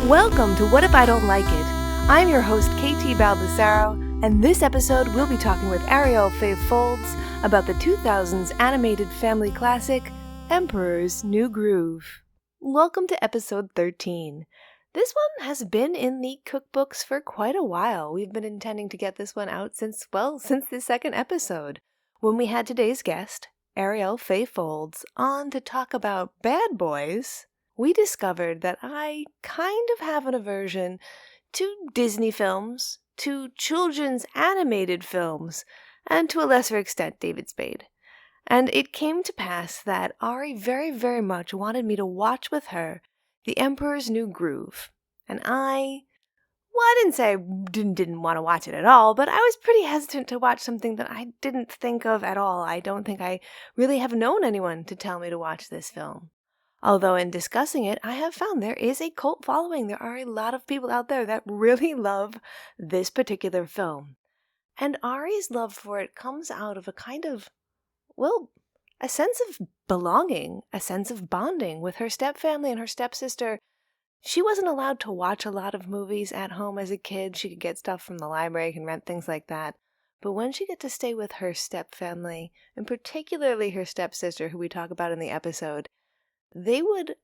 Welcome to What If I Don't Like It? I'm your host, KT Baldessaro, and this episode we'll be talking with Arielle Faye-Foulds about the 2000s animated family classic, Emperor's New Groove. Welcome to episode 13. This one has been in the cookbooks for quite a while. We've been intending to get this one out since the second episode, when we had today's guest, Arielle Faye-Foulds, on to talk about Bad Boys. We discovered that I kind of have an aversion to Disney films, to children's animated films, and to a lesser extent, David Spade. And it came to pass that Ari very, very much wanted me to watch with her The Emperor's New Groove. And I didn't say I didn't want to watch it at all, but I was pretty hesitant to watch something that I didn't think of at all. I don't think I really have known anyone to tell me to watch this film. Although in discussing it, I have found there is a cult following. There are a lot of people out there that really love this particular film. And Ari's love for it comes out of a kind of, a sense of belonging, a sense of bonding with her stepfamily and her stepsister. She wasn't allowed to watch a lot of movies at home as a kid. She could get stuff from the library and rent things like that. But when she got to stay with her stepfamily, and particularly her stepsister, who we talk about in the episode, they would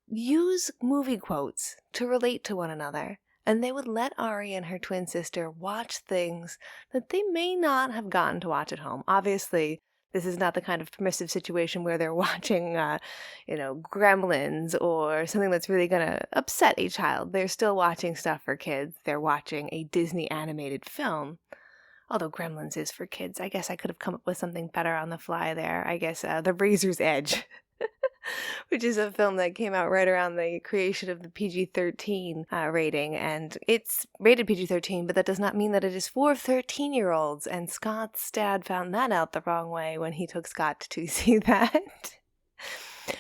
use movie quotes to relate to one another, and they would let Ari and her twin sister watch things that they may not have gotten to watch at home. Obviously, this is not the kind of permissive situation where they're watching, Gremlins or something that's really going to upset a child. They're still watching stuff for kids. They're watching a Disney animated film. Although Gremlins is for kids, I guess I could have come up with something better on the fly there. I guess The Razor's Edge. Which is a film that came out right around the creation of the PG-13 rating, and it's rated PG-13, but that does not mean that it is for 13-year-olds, and Scott's dad found that out the wrong way when he took Scott to see that.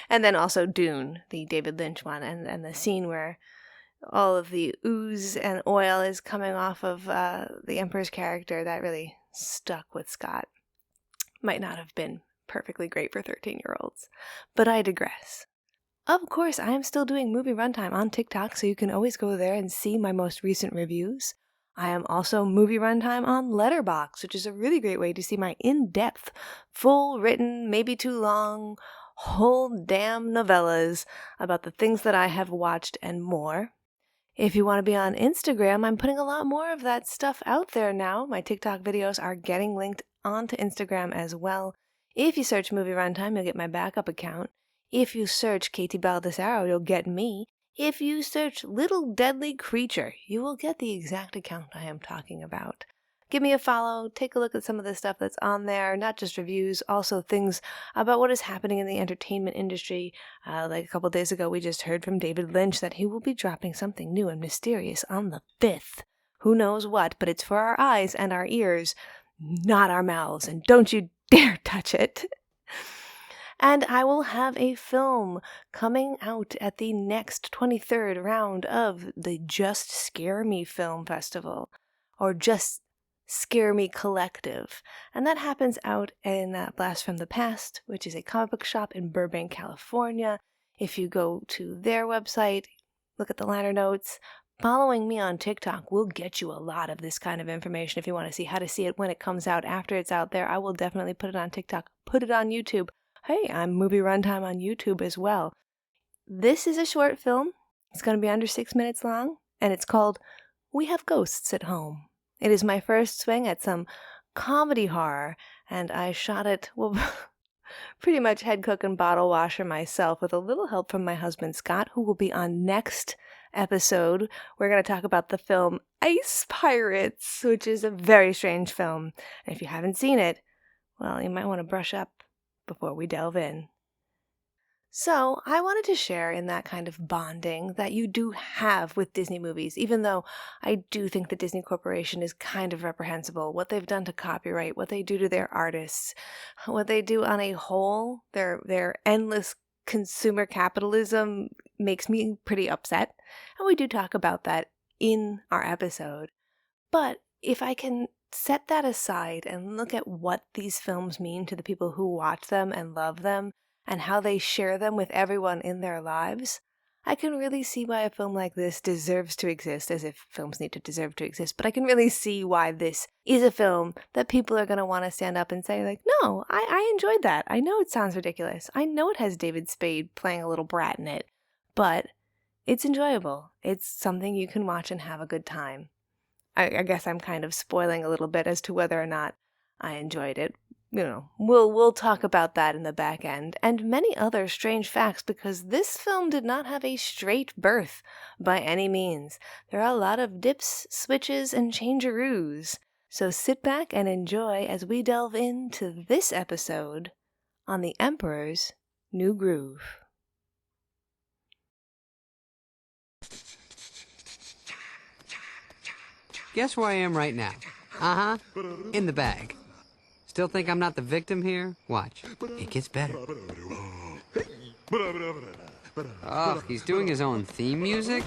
And then also Dune, the David Lynch one, and the scene where all of the ooze and oil is coming off of the Emperor's character, that really stuck with Scott. Might not have been perfectly great for 13-year-olds. But I digress. Of course, I am still doing Movie Runtime on TikTok, so you can always go there and see my most recent reviews. I am also Movie Runtime on Letterboxd, which is a really great way to see my in-depth, full-written, maybe too long, whole damn novellas about the things that I have watched and more. If you want to be on Instagram, I'm putting a lot more of that stuff out there now. My TikTok videos are getting linked onto Instagram as well. If you search Movie Runtime, you'll get my backup account. If you search KT Baldessaro, you'll get me. If you search Little Deadly Creature, you will get the exact account I am talking about. Give me a follow, take a look at some of the stuff that's on there, not just reviews, also things about what is happening in the entertainment industry. Like a couple days ago, we just heard from David Lynch that he will be dropping something new and mysterious on the 5th. Who knows what, but it's for our eyes and our ears, not our mouths, and don't you dare touch it. And I will have a film coming out at the next 23rd round of the Just Scare Me Film Festival, or Just Scare Me Collective. And that happens out in Blast from the Past, which is a comic book shop in Burbank, California. If you go to their website, look at the liner notes. Following me on TikTok will get you a lot of this kind of information if you want to see how to see it when it comes out. After it's out there, I will definitely put it on TikTok, put it on YouTube. Hey, I'm Movie Runtime on YouTube as well. This is a short film. It's going to be under 6 minutes long, and it's called We Have Ghosts at Home. It is my first swing at some comedy horror, and I shot it, pretty much head cook and bottle washer myself with a little help from my husband Scott, who will be on next episode. We're going to talk about the film Ice Pirates, which is a very strange film. And if you haven't seen it, well, you might want to brush up before we delve in. So I wanted to share in that kind of bonding that you do have with Disney movies, even though I do think the Disney Corporation is kind of reprehensible. What they've done to copyright, what they do to their artists, what they do on a whole, their endless consumer capitalism makes me pretty upset. And we do talk about that in our episode. But if I can set that aside and look at what these films mean to the people who watch them and love them, and how they share them with everyone in their lives, I can really see why a film like this deserves to exist, as if films need to deserve to exist, but I can really see why this is a film that people are going to want to stand up and say, like, no, I enjoyed that. I know it sounds ridiculous. I know it has David Spade playing a little brat in it, but it's enjoyable. It's something you can watch and have a good time. I guess I'm kind of spoiling a little bit as to whether or not I enjoyed it. We'll talk about that in the back end, and many other strange facts, because this film did not have a straight birth by any means. There are a lot of dips, switches, and changeroos. So sit back and enjoy as we delve into this episode on The Emperor's New Groove. Guess where I am right now? In the bag. Still think I'm not the victim here? Watch. It gets better. Oh, he's doing his own theme music?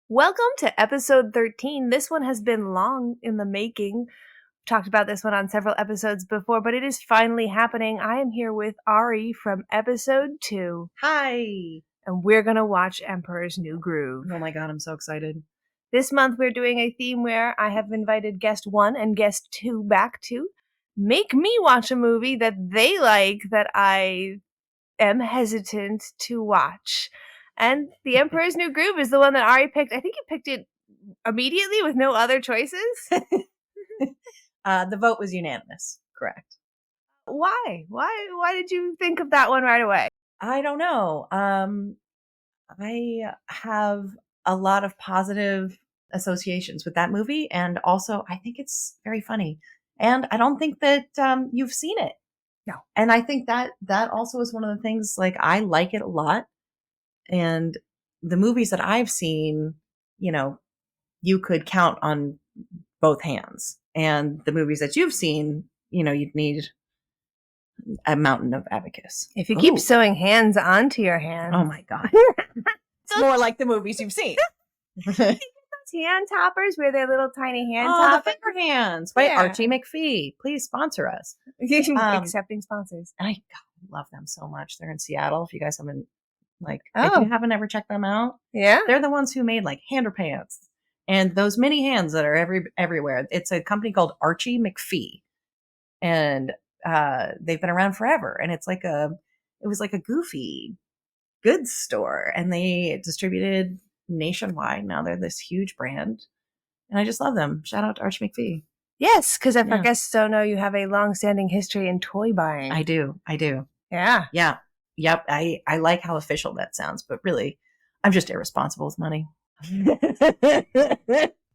Welcome to episode 13. This one has been long in the making. Talked about this one on several episodes before, but it is finally happening. I am here with Ari from episode 2. Hi! And we're going to watch Emperor's New Groove. Oh my god, I'm so excited. This month we're doing a theme where I have invited guest 1 and guest 2 back to make me watch a movie that they like that I am hesitant to watch. And The Emperor's New Groove is the one that Ari picked. I think you picked it immediately with no other choices. The vote was unanimous, correct. Why? Why did you think of that one right away? I don't know. I have a lot of positive associations with that movie, and also I think it's very funny. And I don't think that you've seen it. No. And I think that also is one of the things, like, I like it a lot. And the movies that I've seen, you could count on both hands. And the movies that you've seen, you'd need a mountain of abacus. If you keep sewing hands onto your hands. Oh my god. It's more like the movies you've seen. Those hand toppers where they're little tiny hand the toppers. finger hands by Archie McPhee. Please sponsor us. Accepting sponsors. I love them so much. They're in Seattle. If you guys haven't if you haven't ever checked them out. Yeah. They're the ones who made like hander pants and those mini hands that are everywhere. It's a company called Archie McPhee. And they've been around forever. And it was like a goofy goods store, and they distributed nationwide. Now they're this huge brand, and I just love them. Shout out to Archie McPhee. Yes, because if our guests don't know, you have a long-standing history in toy buying. I do. Yeah. Yep. I like how official that sounds, but really, I'm just irresponsible with money.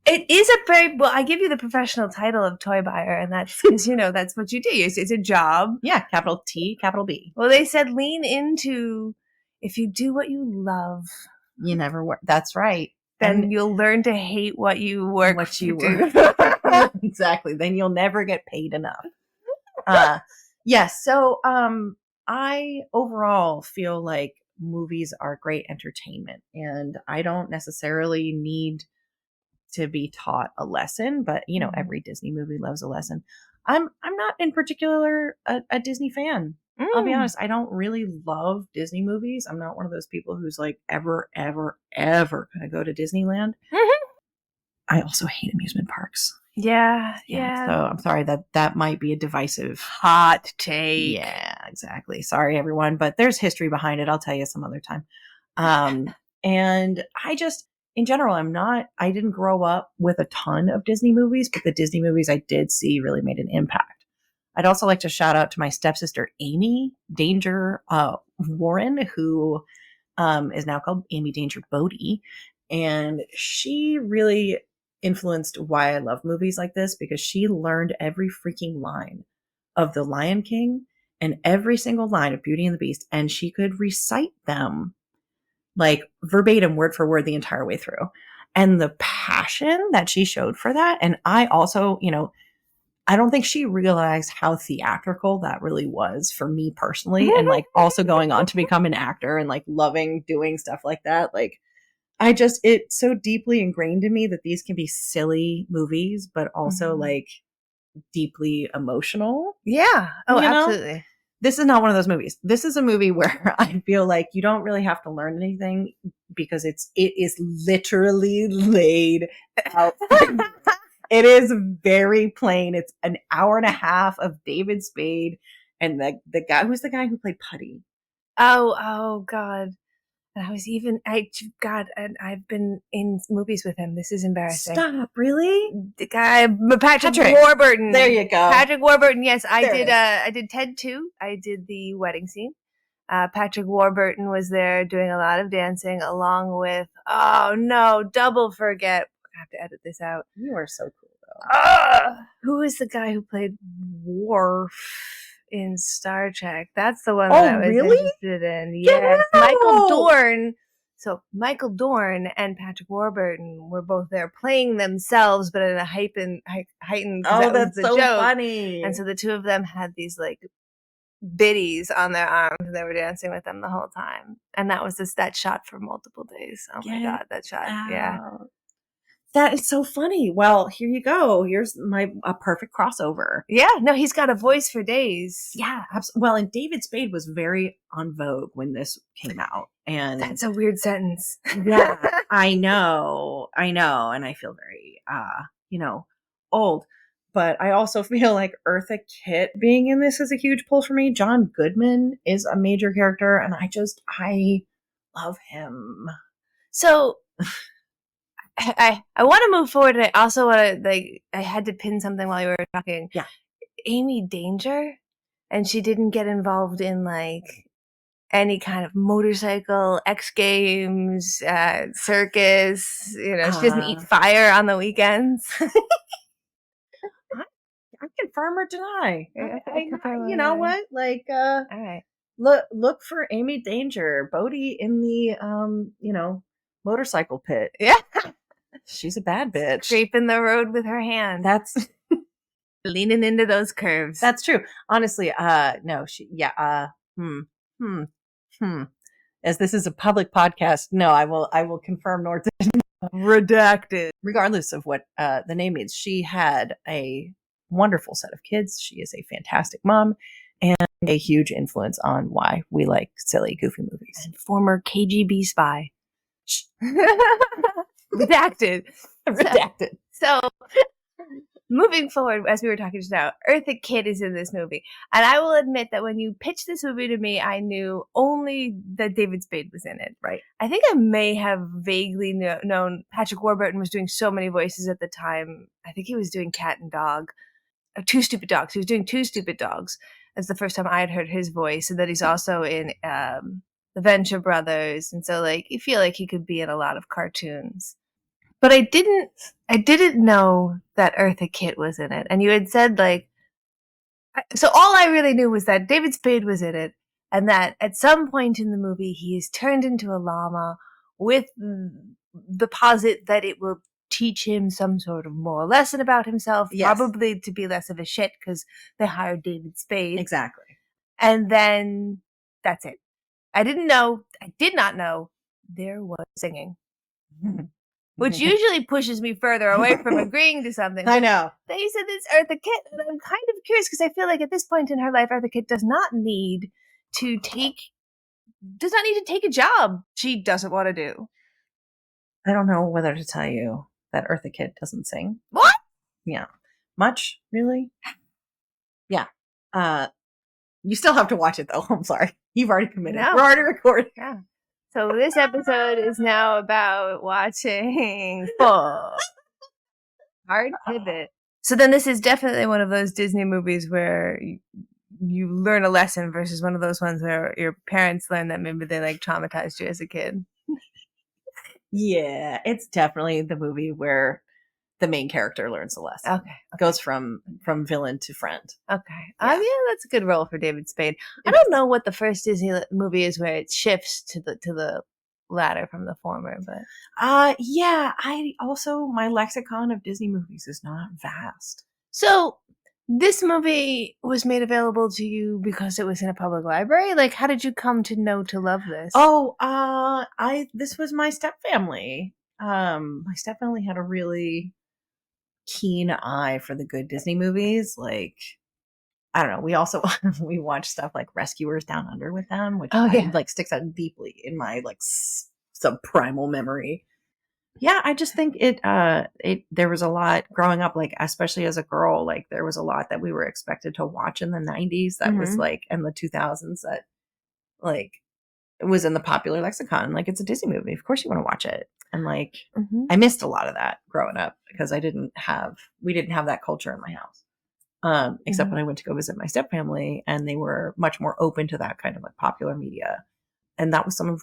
It is a very, well, I give you the professional title of toy buyer, and that's because, that's what you do. It's a job. Yeah, capital T, capital B. Well, they said lean into, if you do what you love. You never work. That's right. Then you'll learn to hate what you work. Exactly. Then you'll never get paid enough. Yes. So I overall feel like movies are great entertainment, and I don't necessarily need to be taught a lesson, but every Disney movie loves a lesson. I'm not in particular a Disney fan. I'll be honest, I don't really love Disney movies. I'm not one of those people who's like ever gonna go to Disneyland. I also hate amusement parks. Yeah. So I'm sorry that might be a divisive hot take. Yeah, exactly. Sorry everyone, but there's history behind it. I'll tell you some other time. And I just, in general, I didn't grow up with a ton of Disney movies, but the Disney movies I did see really made an impact. I'd also like to shout out to my stepsister, Amy Danger Warren, who is now called Amy Danger Bodie. And she really influenced why I love movies like this, because she learned every freaking line of The Lion King and every single line of Beauty and the Beast. And she could recite them like verbatim, word for word, the entire way through. And the passion that she showed for that. And I also, I don't think she realized how theatrical that really was for me personally. And like also going on to become an actor and like loving doing stuff like that. Like it's so deeply ingrained in me that these can be silly movies, but also like deeply emotional. Yeah. Oh, You know? absolutely. This is not one of those movies. This is a movie where I feel like you don't really have to learn anything because it is literally laid out. It is very plain. It's an hour and a half of David Spade and the guy who's the guy who played Putty. Oh God. And and I've been in movies with him. This is embarrassing. Stop, really? The guy, Patrick Warburton. There you go. Patrick Warburton. Yes, I There it did. is. I did Ted 2. I did the wedding scene. Patrick Warburton was there doing a lot of dancing, along with double forget. I have to edit this out. You are so cool, though. Who is the guy who played Worf in Star Trek? That's the one that I was interested in. Yes, Michael Dorn. So Michael Dorn and Patrick Warburton were both there playing themselves, but in a heightened. Oh, that's so funny. And so the two of them had these like biddies on their arms, and they were dancing with them the whole time. And that was that shot for multiple days. Oh my God, that shot! Yeah. That is so funny. Well, here you go. Here's a perfect crossover. Yeah, no, he's got a voice for days. Yeah, absolutely. Well, and David Spade was very on vogue when this came out. And that's a weird sentence. Yeah, I know. And I feel very, old. But I also feel like Eartha Kitt being in this is a huge pull for me. John Goodman is a major character, and I love him. So I want to move forward, and I also want to, I had to pin something while you were talking. Yeah. Amy Danger, and she didn't get involved in, any kind of motorcycle, X Games, circus. She doesn't eat fire on the weekends. I confirm or deny. You know what? All right. Look for Amy Danger, Bodhi in the, motorcycle pit. Yeah. She's a bad bitch. Scraping the road with her hand. That's leaning into those curves. That's true. Honestly, no, As this is a public podcast, no, I will confirm nor redacted. Regardless of what the name means, she had a wonderful set of kids. She is a fantastic mom and a huge influence on why we like silly, goofy movies. And former KGB spy. Redacted. Redacted. So moving forward, as we were talking just now, Eartha Kitt is in this movie. And I will admit that when you pitched this movie to me, I knew only that David Spade was in it. Right. I think I may have vaguely known Patrick Warburton was doing so many voices at the time. I think he was doing Cat and Dog. Two Stupid Dogs. He was doing Two Stupid Dogs. That's the first time I had heard his voice. And that he's also in the Venture Brothers. And so you feel like he could be in a lot of cartoons. But I didn't know that Eartha Kitt was in it. And you had said so all I really knew was that David Spade was in it, and that at some point in the movie he is turned into a llama with the posit that it will teach him some sort of moral lesson about himself, yes. Probably to be less of a shit because they hired David Spade. Exactly. And then that's it. I did not know there was singing. Which usually pushes me further away from agreeing to something. I know. Then you said it's Eartha Kitt, and I'm kind of curious because I feel like at this point in her life, Eartha Kitt does not need to take a job she doesn't want to do. I don't know whether to tell you that Eartha Kitt doesn't sing. What? Yeah. Much, really? Yeah. You still have to watch it, though. I'm sorry. You've already committed. No. We're already recording. Yeah. So this episode is now about watching full. Hard pivot. So then this is definitely one of those Disney movies where you learn a lesson versus one of those ones where your parents learn that maybe they traumatized you as a kid. Yeah, it's definitely the movie where the main character learns a lesson. Okay. Goes from villain to friend. Okay. Yeah. Yeah, that's a good role for David Spade. I don't know what the first Disney movie is where it shifts to the latter from the former, but yeah, my lexicon of Disney movies is not vast. So this movie was made available to you because it was in a public library? How did you come to know to love this? Oh, this was my stepfamily. My stepfamily had a really keen eye for the good Disney movies. Like, I don't know. We also we watch stuff like Rescuers Down Under with them, which like sticks out deeply in my like subprimal memory. Yeah, I just think it there was a lot growing up, like especially as a girl, like there was a lot that we were expected to watch in the 90s that was like, and the 2000s that like it was in the popular lexicon. Like, it's a Disney movie, of course you want to watch it. And like I missed a lot of that growing up because we didn't have that culture in my house. Except when I went to go visit my stepfamily, and they were much more open to that kind of like popular media. And that was some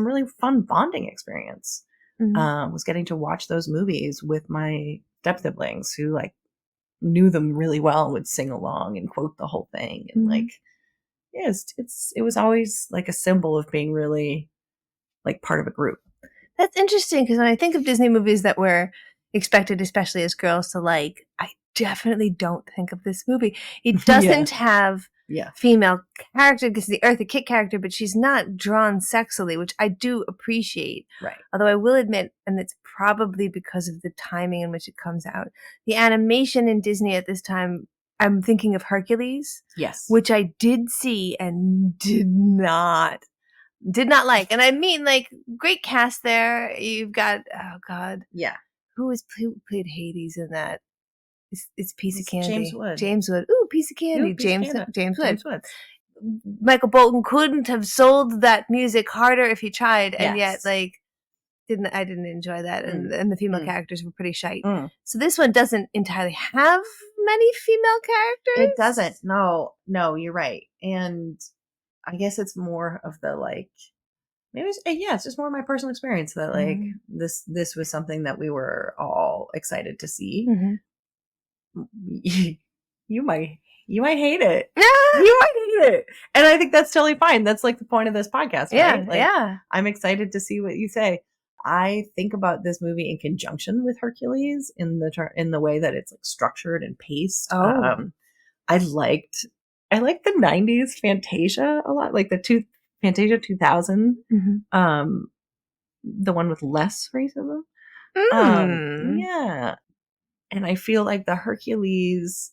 really fun bonding experience. Was getting to watch those movies with my step siblings who like knew them really well and would sing along and quote the whole thing. And like, yeah, it was always like a symbol of being really like part of a group. That's interesting, because when I think of Disney movies that were expected, especially as girls, to like, I definitely don't think of this movie. It doesn't have female character, because the Eartha Kitt character, but she's not drawn sexily, which I do appreciate. Right. Although I will admit, and it's probably because of the timing in which it comes out, the animation in Disney at this time, I'm thinking of Hercules. Yes. Which I did see and did not like. And I mean, like, great cast there. You've got, oh God. Yeah. Who played Hades in that? It's Piece of Candy. James Wood. James Wood. Ooh, Piece of Candy. James Wood. Wood. Michael Bolton couldn't have sold that music harder if he tried, and yet, like, I didn't enjoy that, and the female characters were pretty shite. So this one doesn't entirely have many female characters. It doesn't. No, you're right. And I guess it's more of the like, maybe it's just more of my personal experience that like this was something that we were all excited to see. You might hate it. You might hate it. And I think that's totally fine. That's like the point of this podcast, right? Like, I'm excited to see what you say. I think about this movie in conjunction with Hercules in the way that it's like structured and paced. I liked the 90s Fantasia a lot, like the Fantasia 2000, the one with less racism. Yeah. And I feel like the Hercules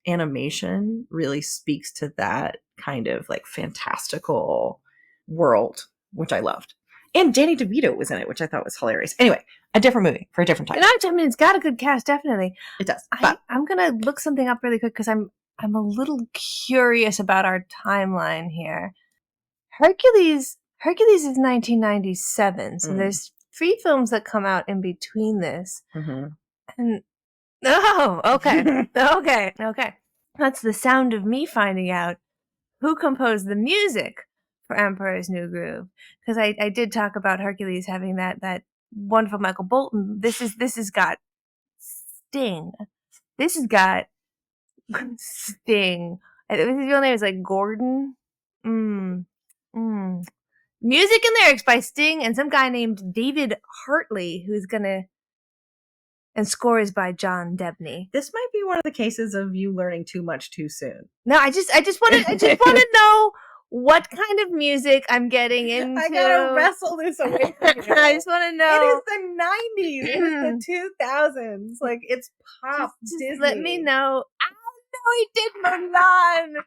animation really speaks to that kind of like fantastical world, which I loved. And Danny DeVito was in it, which I thought was hilarious. Anyway, a different movie for a different time. I mean, it's got a good cast, definitely. It does. I'm gonna look something up really quick because I'm a little curious about our timeline here. Hercules is 1997, so there's 3 films that come out in between this. And okay. That's the sound of me finding out who composed the music for Emperor's New Groove, because I did talk about Hercules having that wonderful Michael Bolton. This has got Sting. This has got Sting. His real name is like Gordon. Music and lyrics by Sting and some guy named David Hartley, and scores by John Debney. This might be one of the cases of you learning too much too soon. No, I just want to know what kind of music I'm getting into. I gotta wrestle this away from you. I just want to know. It is the 90s. It is the 2000s. Like, it's pop Disney. Just let me know. Oh, he did Mulan.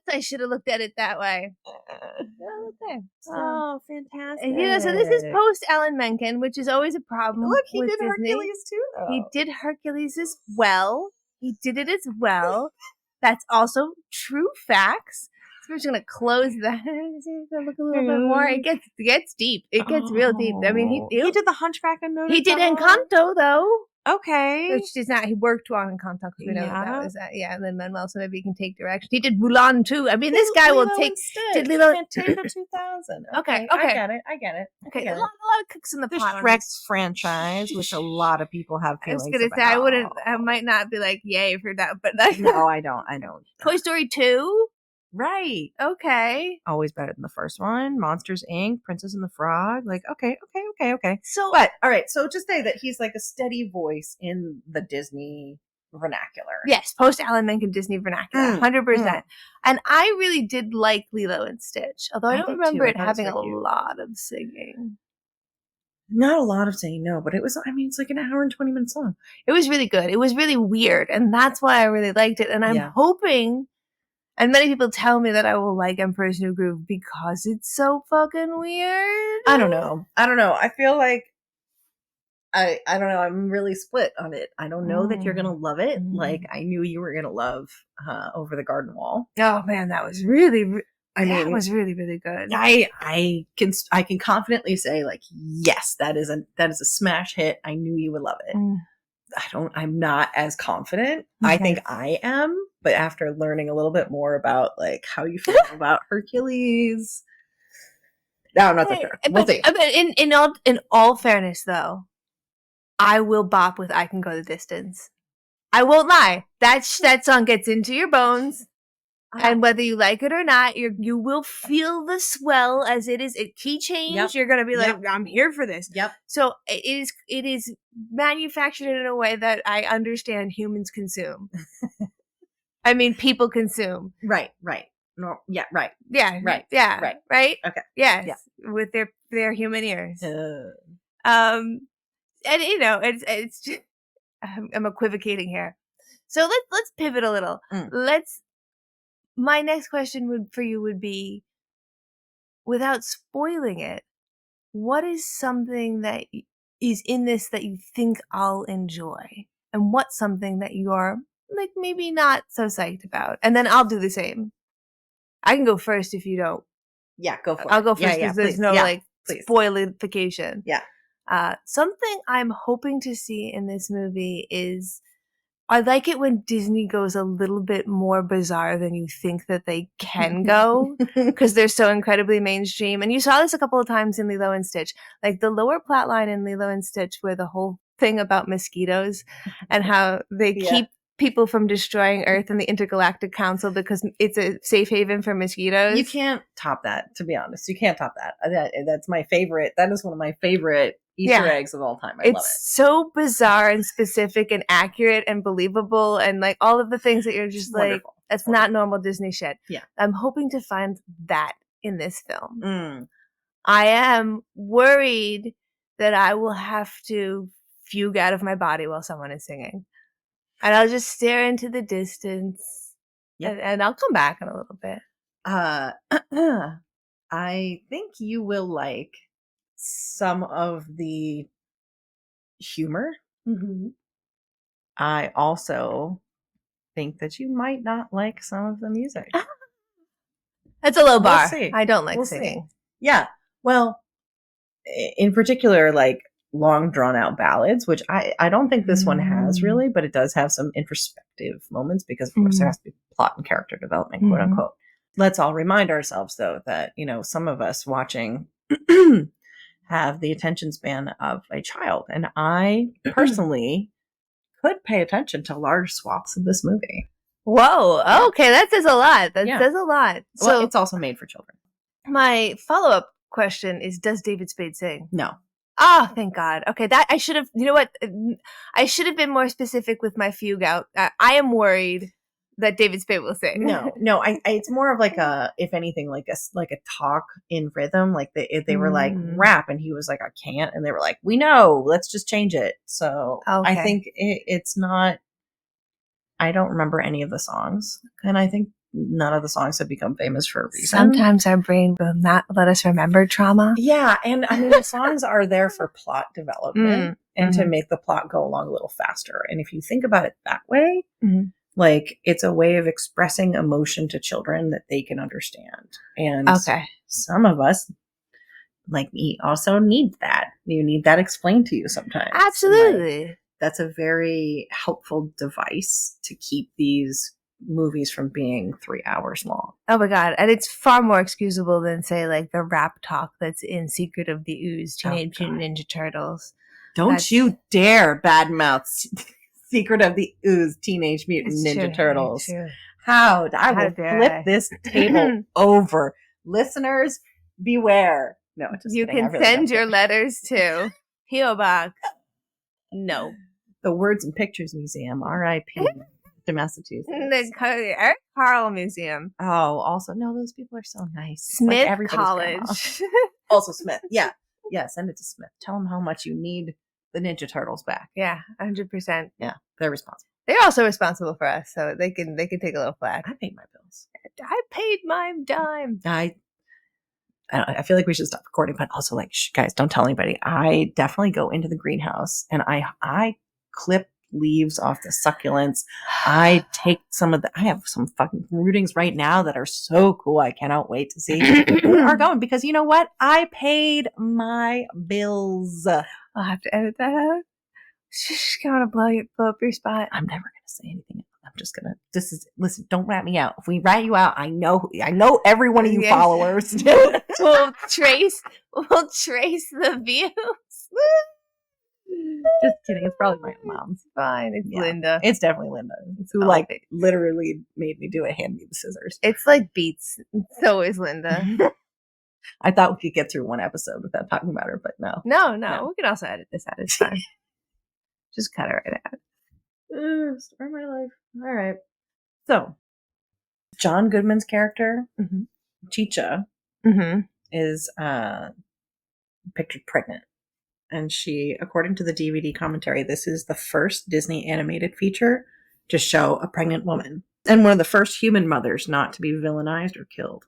I should have looked at it that way. Okay. Oh, fantastic. So this is post Alan Menken, which is always a problem. Look, he did Disney. Hercules too, though. He did Hercules as well. He did it as well. That's also true facts. So we're just going to close that. Look a little bit more. It gets deep. It gets real deep. I mean, he did the Hunchback of Notre Dame. He did Encanto, though. Okay. Which is not, he worked on Encanto because we know what that was. And then Manuel, so maybe he can take direction. He did Mulan too. I mean, this guy will take. Did Lilo Fantasia 2000? Okay. I get it. Okay. A lot of cooks in the pot. The Shrek franchise, which a lot of people have feelings I was gonna say I might not be like yay for that, but no, I don't. Toy Story 2. Right. Okay. Always better than the first one. Monsters, Inc., Princess and the Frog. Like, okay. So, but, all right. So just say that he's like a steady voice in the Disney vernacular. Yes. Post Alan Menken Disney vernacular. 100%. And I really did like Lilo and Stitch, although I don't remember it having a lot of singing. Not a lot of saying no, but it was, I mean, it's like an hour and 20 minutes long. It was really good. It was really weird, and that's why I really liked it. And I'm hoping, and many people tell me that I will like Emperor's New Groove because it's so fucking weird. I don't know. I feel like I don't know. I'm really split on it. I don't know that you're gonna love it. Like I knew you were gonna love Over the Garden Wall. Oh man, that was really. That was really, really good. I can confidently say, like, yes, that is a smash hit. I knew you would love it. I'm not as confident. Okay. I think I am, but after learning a little bit more about like how you feel about Hercules, no, I'm not so sure. We'll see. But in all fairness, though, I will bop with "I Can Go the Distance." I won't lie. That song gets into your bones. And whether you like it or not, you will feel the swell as it is a key change. Yep. You're gonna be like, I'm here for this. Yep. So it is manufactured in a way that I understand humans consume. I mean, people consume. Right. No. Yeah. Right. Yeah. Right. Yeah. Right. Right. Okay. Yes. Yeah. With their human ears. And you know, it's just, I'm equivocating here. So let's pivot a little. My next question for you would be, without spoiling it, what is something that is in this that you think I'll enjoy? And what's something that you're like maybe not so psyched about? And then I'll do the same. I can go first if you don't. Yeah, go for it. I'll go first because there's no spoilification. Yeah. Something I'm hoping to see in this movie is, I like it when Disney goes a little bit more bizarre than you think that they can go, because they're so incredibly mainstream. And you saw this a couple of times in Lilo and Stitch. Like the lower plot line in Lilo and Stitch, where the whole thing about mosquitoes and how they keep people from destroying Earth and the Intergalactic Council because it's a safe haven for mosquitoes. You can't top that, to be honest. You can't top that. That's my favorite. That is one of my favorite Easter eggs of all time. I love it. It's so bizarre and specific and accurate and believable and like all of the things that you're just like, that's not normal Disney shit. Yeah. I'm hoping to find that in this film. I am worried that I will have to fugue out of my body while someone is singing. And I'll just stare into the distance and I'll come back in a little bit. I think you will like some of the humor. I also think that you might not like some of the music. That's a low bar. We'll see. I don't like singing. Yeah. Well, in particular, like long drawn out ballads, which I don't think this one has really, but it does have some introspective moments because of course there has to be plot and character development, quote unquote. Let's all remind ourselves though that, you know, some of us watching have the attention span of a child. And I personally could pay attention to large swaths of this movie. Whoa. Okay. That says a lot. That says a lot. Well, it's also made for children. My follow-up question is, does David Spade sing? No. Oh, thank God. Okay. That I should have, you know what? I should have been more specific with my fugue out. I am worried that David Spade will sing. No. It's more of like if anything, like a talk in rhythm. Like they were like rap, and he was like, I can't, and they were like, we know, let's just change it. So I think it's not. I don't remember any of the songs, and I think none of the songs have become famous for a reason. Sometimes our brain will not let us remember trauma. Yeah, and I mean the songs are there for plot development and to make the plot go along a little faster. And if you think about it that way. Like, it's a way of expressing emotion to children that they can understand. And some of us, like me, also need that. You need that explained to you sometimes. Absolutely. Like, that's a very helpful device to keep these movies from being 3 hours long. Oh my God. And it's far more excusable than, say, like the rap talk that's in Secret of the Ooze, Teenage Mutant Ninja Turtles. Don't you dare badmouth Secret of the Ooze, Teenage Mutant Ninja Turtles. How? I will flip this table over. Listeners, beware. No, just you kidding. can send your letters to P.O. Box. No. The Words and Pictures Museum, R.I.P. to Massachusetts. The Eric Carle Museum. Oh, also, no, those people are so nice. Smith College. Also Smith, yeah. Yeah, send it to Smith. Tell him how much you need the Ninja Turtles back. Yeah, 100%. Yeah, they're responsible. They're also responsible for us, so they can take a little flack. I paid my bills. I paid my dime. I feel like we should stop recording, but also like, guys, don't tell anybody. I definitely go into the greenhouse and I clip leaves off the succulents. I take I have some fucking rootings right now that are so cool. I cannot wait to see where are going, because you know what? I paid my bills. I'll have to edit that out. She's gonna blow up your spot. I'm never gonna say anything. I'm just gonna. Listen. Don't rat me out. If we rat you out, I know every one of you followers. we'll trace the views. Just kidding. It's probably my mom's. Fine. It's Linda. It's definitely Linda, who literally made me do it. Hand me the scissors. It's like Beats. So is Linda. I thought we could get through one episode without talking about her, but no. No. We can also edit this out. It's fine. Just cut it right out. Story of my life. All right. So, John Goodman's character, Chicha, is pictured pregnant. And she, according to the DVD commentary, this is the first Disney animated feature to show a pregnant woman. And one of the first human mothers not to be villainized or killed.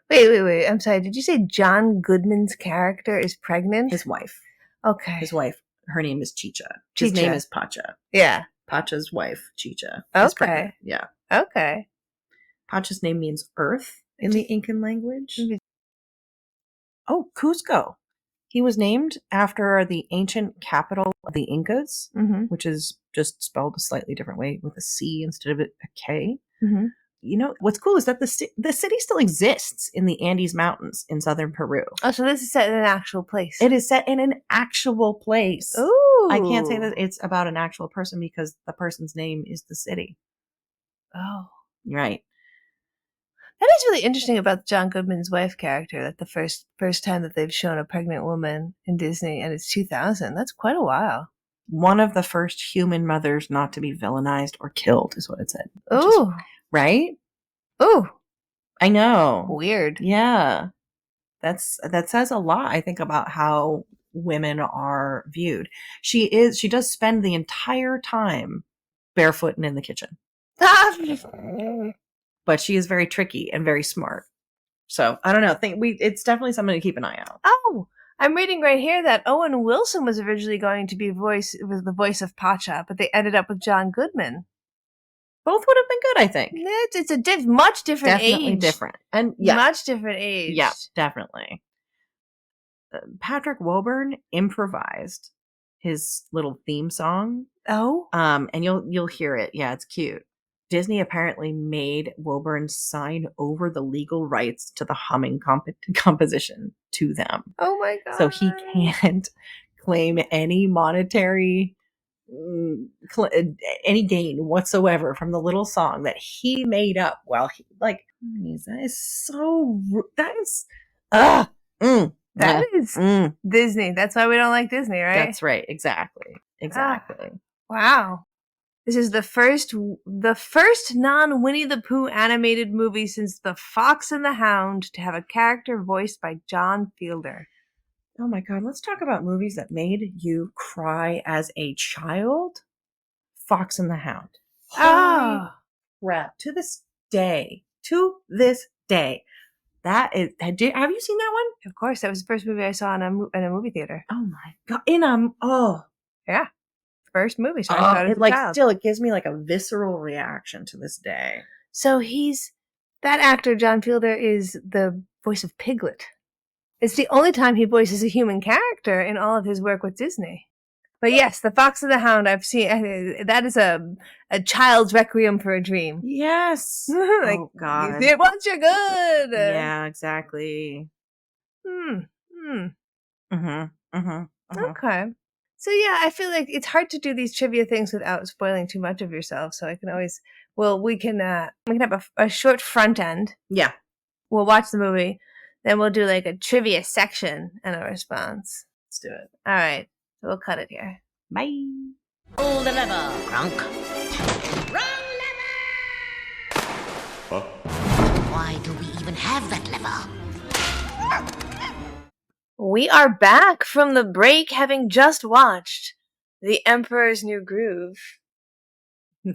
Wait. I'm sorry. Did you say John Goodman's character is pregnant? His wife. Okay. His wife. Her name is Chicha. His name is Pacha. Yeah. Pacha's wife, Chicha. Okay. Yeah. Okay. Pacha's name means earth in the Incan language. Oh, Cusco. He was named after the ancient capital of the Incas, which is just spelled a slightly different way with a C instead of a K. You know, what's cool is that the city still exists in the Andes Mountains in southern Peru. Oh, so this is set in an actual place. It is set in an actual place. Ooh. I can't say that it's about an actual person because the person's name is the city. Oh. Right. That is really interesting about John Goodman's wife character, that the first time that they've shown a pregnant woman in Disney, and it's 2000. That's quite a while. One of the first human mothers not to be villainized or killed is what it said. Ooh. Right? Ooh. I know. Weird. Yeah. That says a lot, I think, about how women are viewed. She does spend the entire time barefoot and in the kitchen. But she is very tricky and very smart. So I don't know. It's definitely something to keep an eye out. Oh, I'm reading right here that Owen Wilson was originally going to be the voice of Pacha, but they ended up with John Goodman. Both would have been good, I think. It's a much different definitely age. Different. And yeah. Much different age. Yeah, definitely. Patrick Wilburn improvised his little theme song. Oh? And you'll hear it. Yeah, it's cute. Disney apparently made Wilburn sign over the legal rights to the humming composition to them. Oh my god. So he can't claim any monetary any gain whatsoever from the little song that he made up while he that is Disney. That's why we don't like Disney, right? That's right. Exactly. Wow. This is the first non-Winnie the Pooh animated movie since The Fox and the Hound to have a character voiced by John Fielder. Oh my god, let's talk about movies that made you cry as a child. Fox and the Hound. Crap. To this day. That is. Have you seen that one? Of course, that was the first movie I saw in a movie theater. Oh my god! Yeah, first movie. So I thought it still it gives me like a visceral reaction to this day. So that actor John Fielder is the voice of Piglet. It's the only time he voices a human character in all of his work with Disney. But yes, The Fox and the Hound, I've seen. That is a child's requiem for a dream. Yes. Oh, God. You see it once, you're good. Yeah, exactly. Okay. So yeah, I feel like it's hard to do these trivia things without spoiling too much of yourself. So I can always, we can have a short front end. Yeah. We'll watch the movie. Then we'll do like a trivia section and a response. Let's do it. All right. So we'll cut it here. Bye. Pull the lever, Crunk. Wrong lever! Huh? Why do we even have that lever? We are back from the break, having just watched The Emperor's New Groove.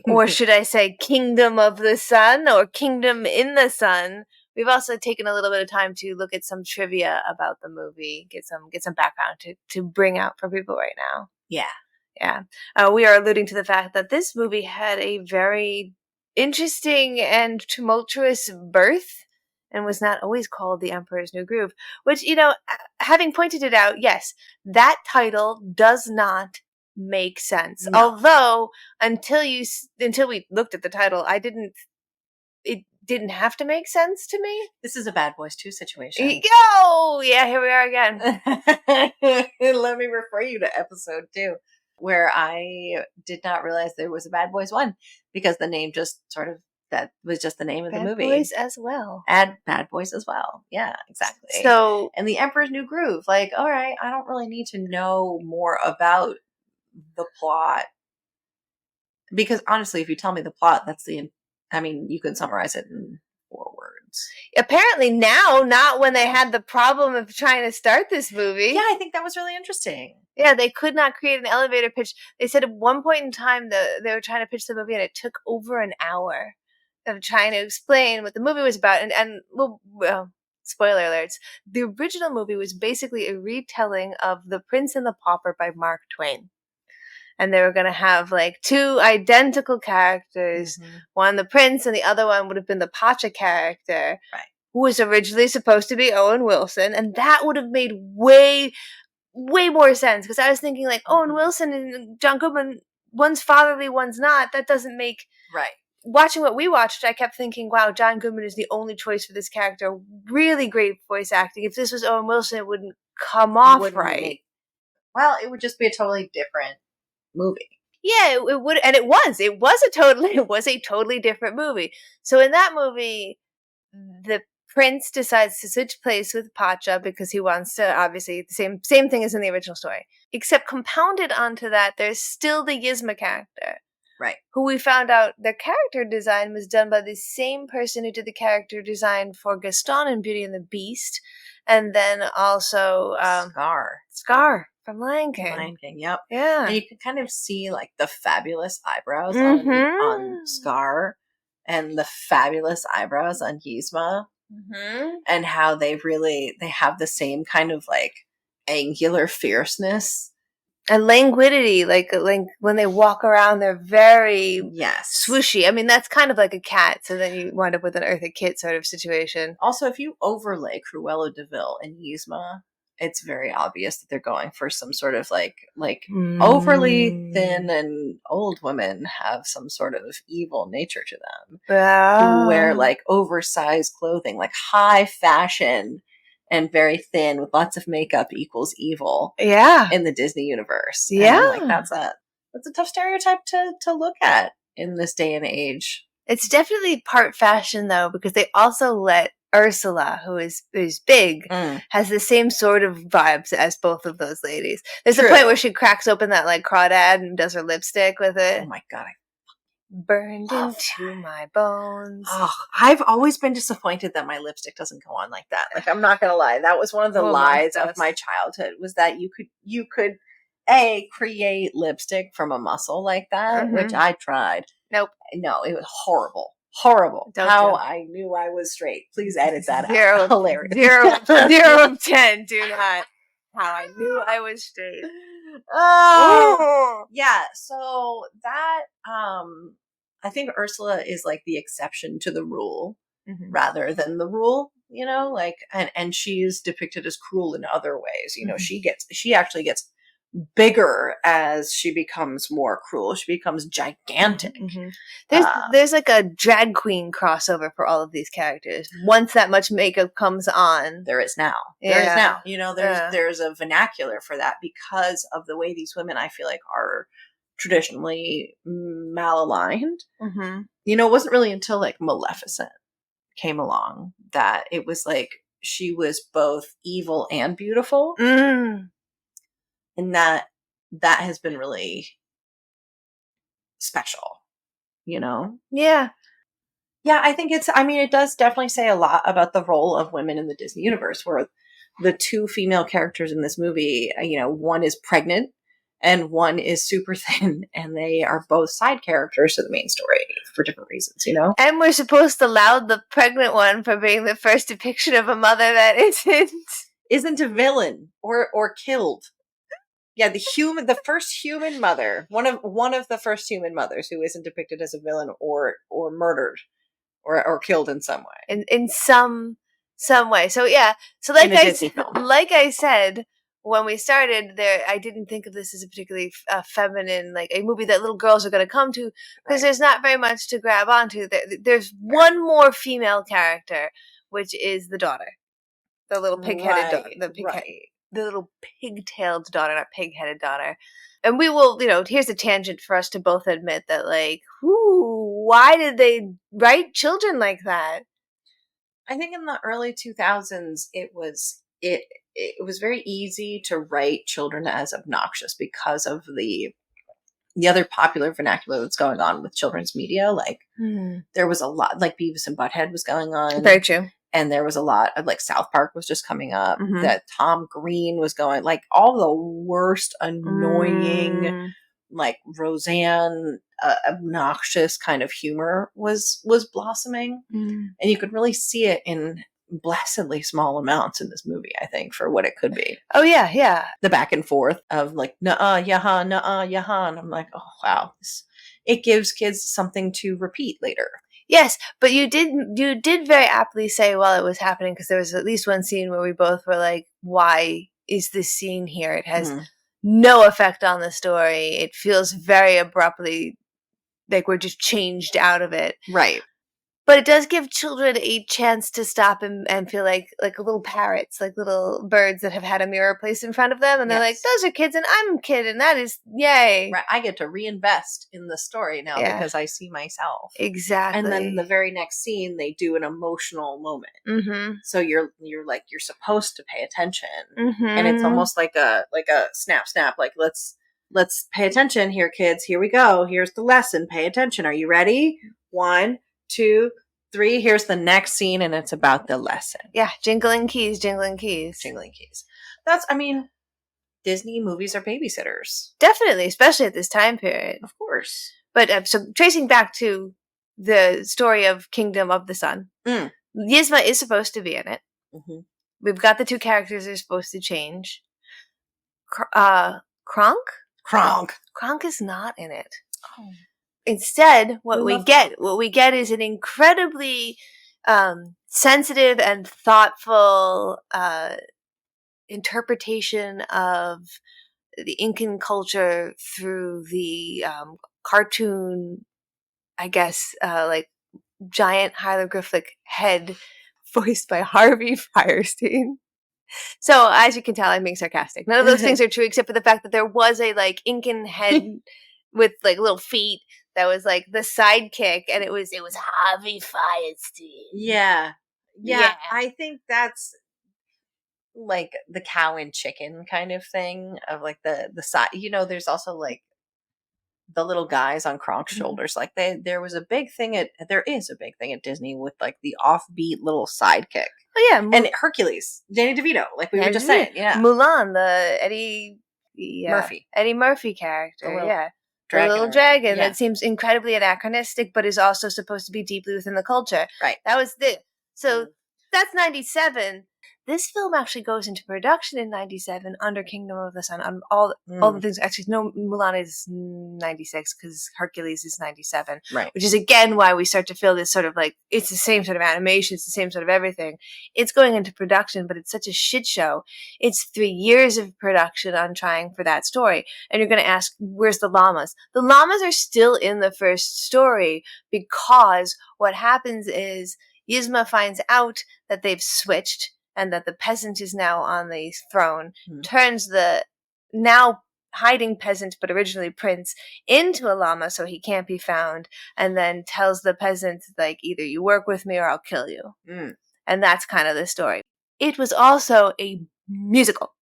Or should I say Kingdom of the Sun or Kingdom in the Sun. We've also taken a little bit of time to look at some trivia about the movie, get some background to bring out for people right now. Yeah. Yeah. We are alluding to the fact that this movie had a very interesting and tumultuous birth and was not always called The Emperor's New Groove, which, having pointed it out, yes, that title does not make sense. No. Although, until we looked at the title, it didn't have to make sense to me. This is a Bad Boys 2 situation. Oh, yeah, here we are again. Let me refer you to episode 2, where I did not realize there was a Bad Boys 1 because the name just that was just the name of the movie. Bad Boys as well. Add Bad Boys as well. Yeah, exactly. So, and The Emperor's New Groove. Like, all right, I don't really need to know more about the plot. Because honestly, if you tell me the plot, you can summarize it in 4 words. Apparently now, not when they had the problem of trying to start this movie. Yeah, I think that was really interesting. Yeah, they could not create an elevator pitch. They said at one point in time they were trying to pitch the movie and it took over an hour of trying to explain what the movie was about. And well, spoiler alerts, the original movie was basically a retelling of The Prince and the Pauper by Mark Twain. And they were going to have like 2 identical characters. Mm-hmm. One the prince and the other one would have been the Pacha character. Right. Who was originally supposed to be Owen Wilson. And that would have made way more sense. Because I was thinking like Owen Wilson and John Goodman, one's fatherly, one's not. That doesn't make... Right. Watching what we watched, I kept thinking, wow, John Goodman is the only choice for this character. Really great voice acting. If this was Owen Wilson, it wouldn't come off right. Well, it would just be a totally different movie. Yeah, it would, and it was a totally different movie. So in that movie, the prince decides to switch place with Pacha because he wants to, obviously, the same thing as in the original story. Except compounded onto that, there's still the Yzma character. Right. Who we found out their character design was done by the same person who did the character design for Gaston in Beauty and the Beast. And then also Scar from Lion King. Lion King, yep. Yeah. And you can kind of see like the fabulous eyebrows on Scar and the fabulous eyebrows on Yzma. Mm-hmm. And how they have the same kind of like angular fierceness. And languidity, like when they walk around, they're very swooshy. I mean, that's kind of like a cat, so then you wind up with an Eartha Kitt sort of situation. Also, if you overlay Cruella de Vil and Yzma, it's very obvious that they're going for some sort of like overly thin and old women have some sort of evil nature to them. Who wear like oversized clothing, like high fashion. And very thin with lots of makeup equals evil. Yeah. In the Disney universe. Yeah. And that's a tough stereotype to look at in this day and age. It's definitely part fashion though, because they also let Ursula, who is big, has the same sort of vibes as both of those ladies. There's a point where she cracks open that like crawdad and does her lipstick with it. Oh my God, burned into my bones. Oh, I've always been disappointed that my lipstick doesn't go on like that. Like, I'm not gonna lie, that was one of the lies of my childhood, was that you could create lipstick from a muscle like that, which I tried. Nope. No, it was horrible. I knew I was straight. Please edit that out. Hilarious. 0 of 10. Do not. How I knew I was straight. Oh yeah, so that I think Ursula is like the exception to the rule rather than the rule, like and she's depicted as cruel in other ways. She actually gets bigger as she becomes more cruel. She becomes gigantic. There's like a drag queen crossover for all of these characters. Once that much makeup comes on, there is now. There's a vernacular for that because of the way these women, I feel like, are traditionally malaligned. It wasn't really until like Maleficent came along that it was like she was both evil and beautiful. And that has been really special, Yeah. Yeah, I think it does definitely say a lot about the role of women in the Disney universe, where the two female characters in this movie, one is pregnant and one is super thin, and they are both side characters to the main story for different reasons, And we're supposed to laud the pregnant one for being the first depiction of a mother that isn't a villain or killed. Yeah, the first human mother, one of the first human mothers who isn't depicted as a villain or murdered or killed in some way. In some way. So yeah. So like I said when we started there, I didn't think of this as a particularly feminine, like a movie that little girls are going to come to, because there's not very much to grab onto. There's one more female character, which is the daughter, the little pig-headed daughter, the little pig-tailed daughter, not pig-headed daughter. And we will, here's a tangent for us to both admit that, like, why did they write children like that? I think in the early 2000s, it was very easy to write children as obnoxious because of the other popular vernacular that's going on with children's media. Like, there was a lot, like Beavis and Butthead was going on. Very true. And there was a lot of, like, South Park was just coming up, that Tom Green was going, like, all the worst, annoying, like, Roseanne, obnoxious kind of humor was blossoming. And you could really see it in blessedly small amounts in this movie, I think, for what it could be. Oh, yeah, yeah. The back and forth of, like, nuh-uh, yaha, nuh-uh, yaha. And I'm like, oh, wow. It gives kids something to repeat later. Yes, but you did very aptly say while it was happening, because there was at least one scene where we both were like, why is this scene here? It has no effect on the story. It feels very abruptly like we're just changed out of it. Right. But it does give children a chance to stop and feel like little parrots, like little birds that have had a mirror placed in front of them. And they're like, those are kids and I'm a kid. And that is, yay. Right. I get to reinvest in the story now because I see myself. Exactly. And then the very next scene, they do an emotional moment. So you're supposed to pay attention. And it's almost like a snap, like, let's pay attention here, kids. Here we go. Here's the lesson. Pay attention. Are you ready? 1, 2, 3. Here's the next scene, and it's about the lesson. Yeah, jingling keys. That's, Disney movies are babysitters. Definitely, especially at this time period. Of course. But so tracing back to the story of Kingdom of the Sun, Yzma is supposed to be in it. We've got the two characters that are supposed to change. Kronk? Kronk is not in it. Oh. Instead, what we get is an incredibly sensitive and thoughtful interpretation of the Incan culture through the cartoon, I guess, like giant hieroglyphic head voiced by Harvey Fierstein. So, as you can tell, I'm being sarcastic. None of those things are true except for the fact that there was a, like, Incan head with, like, little feet that was, like, the sidekick, and it was Harvey Fierstein. Yeah. I think that's, like, the cow and chicken kind of thing of, like, the side. There's also, like, the little guys on Kronk's shoulders. Like, there is a big thing at Disney with, like, the offbeat little sidekick. Oh, yeah. And Hercules, Danny DeVito, like we were just saying. Yeah. Mulan, the Eddie Murphy character. The little dragon that seems incredibly anachronistic, but is also supposed to be deeply within the culture. Right. That was So that's 97. This film actually goes into production in 97 under Kingdom of the Sun. On all the things. Actually, no, Mulan is 96 because Hercules is 97. Right. Which is, again, why we start to feel this sort of, like, it's the same sort of animation. It's the same sort of everything. It's going into production, but it's such a shit show. It's 3 years of production on trying for that story. And you're going to ask, where's the llamas? The llamas are still in the first story because what happens is Yzma finds out that they've switched and that the peasant is now on the throne, turns the now hiding peasant, but originally prince, into a llama so he can't be found, and then tells the peasant, like, either you work with me or I'll kill you. And that's kind of the story. It was also a musical.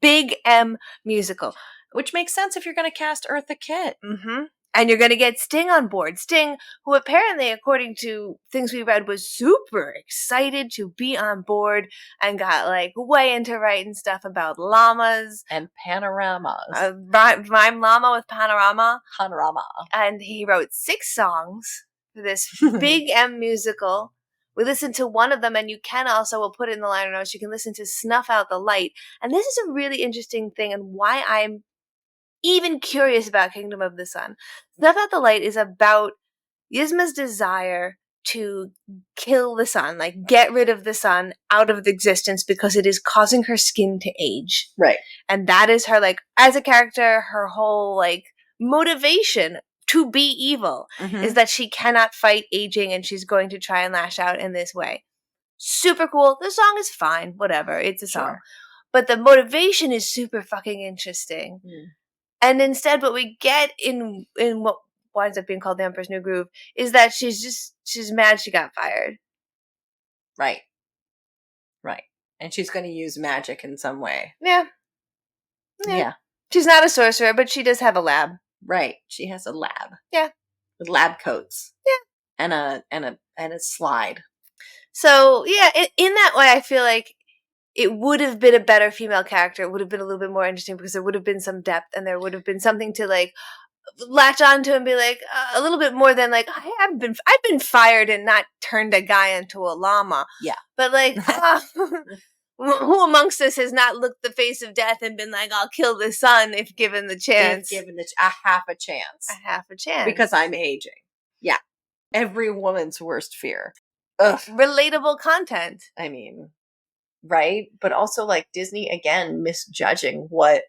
Big M musical. Which makes sense if you're going to cast Eartha Kitt. And you're going to get Sting on board. Sting, who apparently, according to things we read, was super excited to be on board and got like way into writing stuff about llamas. And panoramas. Rhyme llama with panorama. Panorama. And he wrote 6 songs for this big M musical. We listened to one of them, and you can also, we'll put it in the liner notes, you can listen to Snuff Out the Light. And this is a really interesting thing and why I'm even curious about Kingdom of the Sun. Snuff Out the Light is about Yzma's desire to kill the sun, like get rid of the sun out of existence because it is causing her skin to age. Right. And that is her, like, as a character, her whole, like, motivation to be evil is that she cannot fight aging and she's going to try and lash out in this way. Super cool. The song is fine. Whatever. It's a song. But the motivation is super fucking interesting. And instead, what we get in what winds up being called The Emperor's New Groove is that she's mad she got fired. Right. Right. And she's going to use magic in some way. Yeah. She's not a sorcerer, but she does have a lab. Right. She has a lab. Yeah. With lab coats. Yeah. And a slide. So, yeah, in that way, I feel like it would have been a better female character. It would have been a little bit more interesting because there would have been some depth and there would have been something to, like, latch onto and be like a little bit more than like I've been fired and not turned a guy into a llama. Yeah. But like who amongst us has not looked the face of death and been like, I'll kill the sun if given the chance. If given a half a chance. A half a chance. Because I'm aging. Yeah. Every woman's worst fear. Ugh. Relatable content. I mean, right? But also like Disney again misjudging what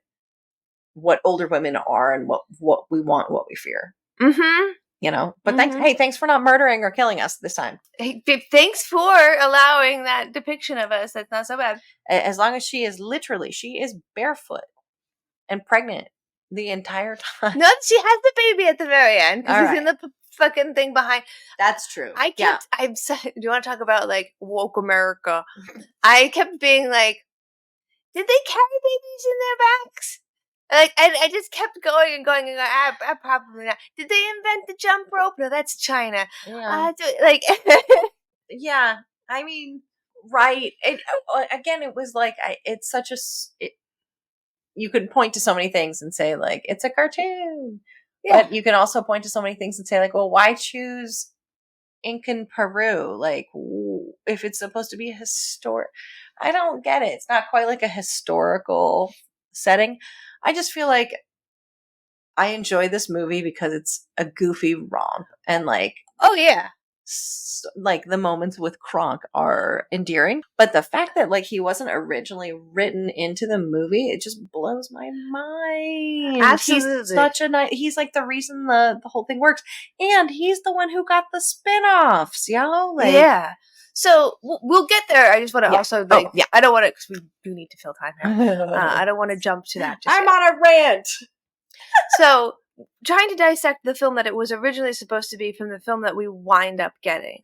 older women are and what we want, what we fear. You know? But thanks for not murdering or killing us this time. Hey, thanks for allowing that depiction of us. That's not so bad. As long as she is barefoot and pregnant the entire time. No, she has the baby at the very end because he's in the fucking thing behind. That's true. Do you want to talk about like woke America? I kept being like, did they carry babies in their backs? Like, I just kept going and going and going. Probably not. Did they invent the jump rope? No, that's China. Yeah. Yeah. I mean, right. Again, it was like, it's such you could point to so many things and say like, it's a cartoon. Yeah. But you can also point to so many things and say like, well, why choose Incan Peru? Like, if it's supposed to be historic, I don't get it. It's not quite like a historical setting. I just feel like I enjoy this movie because it's a goofy romp and like, oh yeah, like the moments with Kronk are endearing. But the fact that like he wasn't originally written into the movie, it just blows my mind. Absolutely, he's such a nice. He's like the reason the whole thing works, and he's the one who got the spinoffs. Like, yeah. So we'll get there. I just want to also like, I don't want to, because we do need to fill time here. I don't want to jump to that. I'm on a rant. So trying to dissect the film that it was originally supposed to be from the film that we wind up getting.